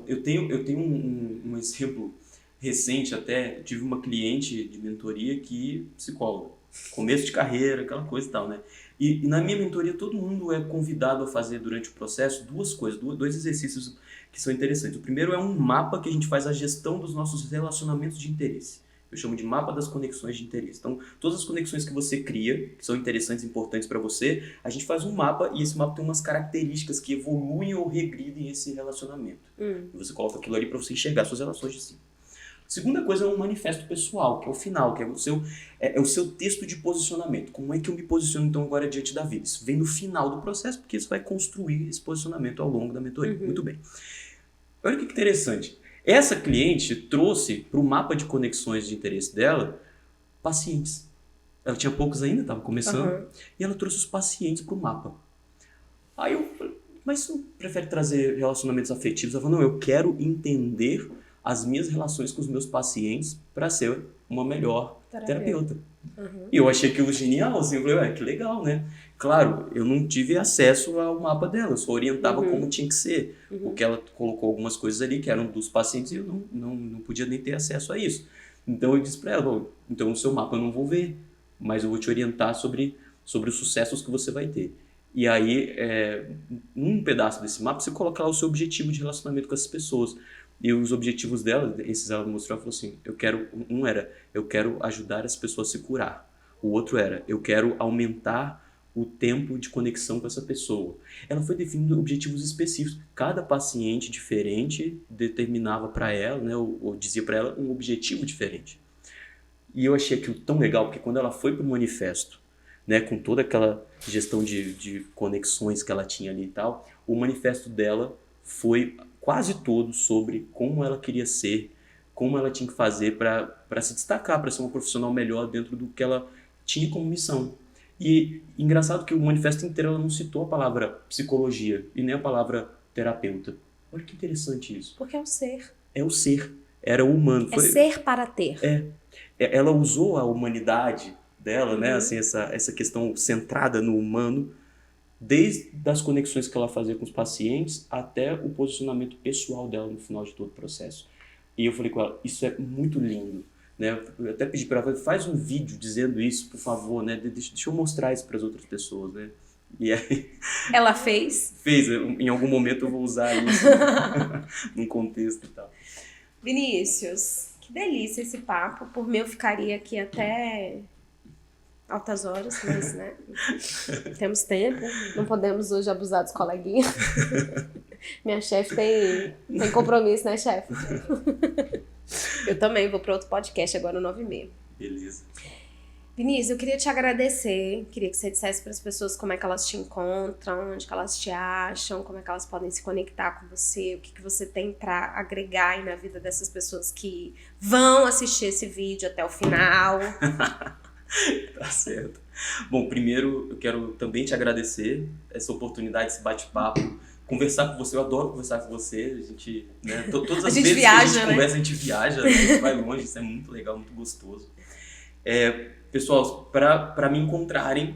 Eu tenho um exemplo recente até, tive uma cliente de mentoria que psicóloga, começo de carreira, aquela coisa e tal, né? E na minha mentoria todo mundo é convidado a fazer durante o processo duas coisas, dois exercícios que são interessantes. O primeiro é um mapa que a gente faz a gestão dos nossos relacionamentos de interesse. Eu chamo de mapa das conexões de interesse. Então, todas as conexões que você cria, que são interessantes e importantes para você, a gente faz um mapa e esse mapa tem umas características que evoluem ou regridem esse relacionamento. E você coloca aquilo ali para você enxergar suas relações de cima. A segunda coisa é um manifesto pessoal, que é o final, que é o seu texto de posicionamento. Como é que eu me posiciono então agora diante da vida? Isso vem no final do processo, porque isso vai construir esse posicionamento ao longo da mentoria. Muito bem. Olha que interessante. Essa cliente trouxe para o mapa de conexões de interesse dela pacientes. Ela tinha poucos ainda, estava começando, e ela trouxe os pacientes para o mapa. Aí eu falei, mas você não prefere trazer relacionamentos afetivos? Ela falou, não, eu quero entender as minhas relações com os meus pacientes para ser uma melhor terapeuta. E eu achei aquilo genial, assim, eu falei, que legal, né? Claro, eu não tive acesso ao mapa dela, eu só orientava como tinha que ser, porque ela colocou algumas coisas ali que eram dos pacientes e eu não podia nem ter acesso a isso. Então eu disse para ela, então o seu mapa eu não vou ver, mas eu vou te orientar sobre os sucessos que você vai ter. E aí, num pedaço desse mapa, você coloca lá o seu objetivo de relacionamento com essas pessoas. E os objetivos dela, esses ela mostrou, ela falou assim, eu quero ajudar as pessoas a se curar. O outro era, eu quero aumentar o tempo de conexão com essa pessoa. Ela foi definindo objetivos específicos. Cada paciente diferente determinava para ela, né, ou dizia para ela um objetivo diferente. E eu achei aquilo tão legal, porque quando ela foi para o manifesto, né, com toda aquela gestão de conexões que ela tinha ali e tal, o manifesto dela foi quase todo sobre como ela queria ser, como ela tinha que fazer para se destacar, para ser uma profissional melhor dentro do que ela tinha como missão. E engraçado que o manifesto inteiro ela não citou a palavra psicologia e nem a palavra terapeuta. Olha que interessante isso. Porque é o ser. É o ser, era o humano. É ser para ter. Ela usou a humanidade dela, né, assim, essa questão centrada no humano, desde as conexões que ela fazia com os pacientes até o posicionamento pessoal dela no final de todo o processo. E eu falei com ela, isso é muito lindo, né? Eu até pedi para ela, faz um vídeo dizendo isso, por favor, né? Deixa eu mostrar isso para as outras pessoas, né? E aí... Ela fez? Fez, em algum momento eu vou usar isso num contexto e tal. Vinícius, que delícia esse papo. Por mim eu ficaria aqui até altas horas, mas, né? Temos tempo, não podemos hoje abusar dos coleguinhas. Minha chefe tem compromisso, né, chefe? Eu também vou para outro podcast agora, 9h30. Beleza. Vinícius, eu queria te agradecer, queria que você dissesse para as pessoas como é que elas te encontram, onde que elas te acham, como é que elas podem se conectar com você, o que você tem para agregar aí na vida dessas pessoas que vão assistir esse vídeo até o final. Tá certo. Bom, primeiro eu quero também te agradecer essa oportunidade, esse bate-papo, conversar com você, eu adoro conversar com você, a gente, né, todas as vezes viaja, que a gente né? conversa, a gente viaja, né, a gente vai longe, isso é muito legal, muito gostoso. Pessoal, para me encontrarem,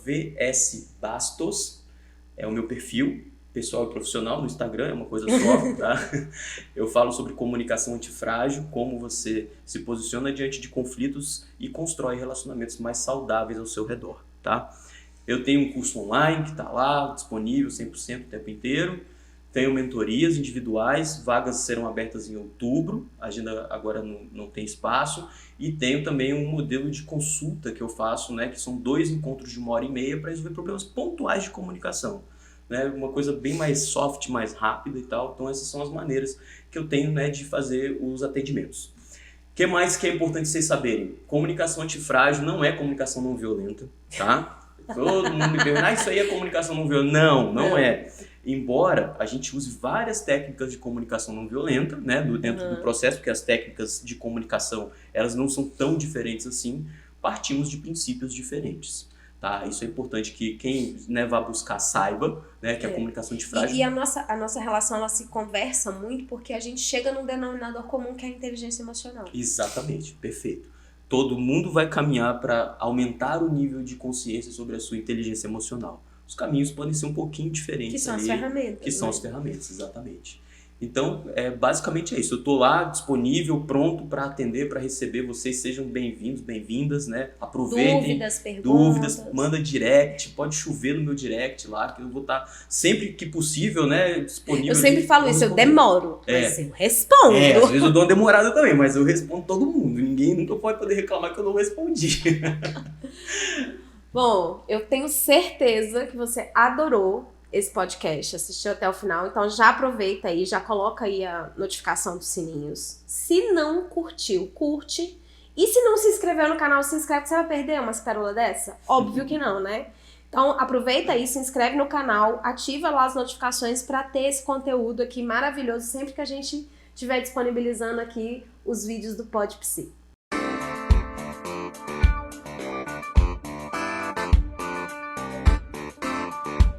@vsbastos é o meu perfil, pessoal e profissional no Instagram, é uma coisa só, tá? Eu falo sobre comunicação antifrágil, como você se posiciona diante de conflitos e constrói relacionamentos mais saudáveis ao seu redor, tá? Eu tenho um curso online que está lá, disponível 100% o tempo inteiro. Tenho mentorias individuais, vagas serão abertas em outubro, a agenda agora não tem espaço. E tenho também um modelo de consulta que eu faço, né, que são 2 encontros de 1h30 para resolver problemas pontuais de comunicação. Né, uma coisa bem mais soft, mais rápida e tal. Então essas são as maneiras que eu tenho, né, de fazer os atendimentos. O que mais que é importante vocês saberem? Comunicação antifrágil não é comunicação não violenta, tá? Todo mundo me pergunta, isso aí é comunicação não violenta. Não é. Embora a gente use várias técnicas de comunicação não violenta, né, dentro do processo, porque as técnicas de comunicação, elas não são tão diferentes assim, partimos de princípios diferentes. Tá? Isso é importante que quem, né, vá buscar saiba, né, que a comunicação antifrágil... E a nossa relação, ela se conversa muito porque a gente chega num denominador comum que é a inteligência emocional. Exatamente, perfeito. Todo mundo vai caminhar para aumentar o nível de consciência sobre a sua inteligência emocional. Os caminhos podem ser um pouquinho diferentes. Que são ali, as ferramentas. Que são as ferramentas, exatamente. Então, basicamente é isso. Eu estou lá disponível, pronto para atender, para receber vocês. Sejam bem-vindos, bem-vindas, né? Aproveitem. Dúvidas, perguntas. Manda direct, pode chover no meu direct lá, que eu vou estar sempre que possível, né, disponível. Eu sempre falo isso, eu demoro, mas eu respondo. Às vezes eu dou uma demorada também, mas eu respondo todo mundo. Ninguém nunca pode poder reclamar que eu não respondi. Bom, eu tenho certeza que você adorou esse podcast, assistiu até o final, então já aproveita aí, já coloca aí a notificação dos sininhos. Se não curtiu, curte. E se não se inscreveu no canal, se inscreve, que você vai perder umas pérolas dessa? Óbvio que não, né? Então aproveita aí, se inscreve no canal, ativa lá as notificações para ter esse conteúdo aqui maravilhoso sempre que a gente estiver disponibilizando aqui os vídeos do PodPsi.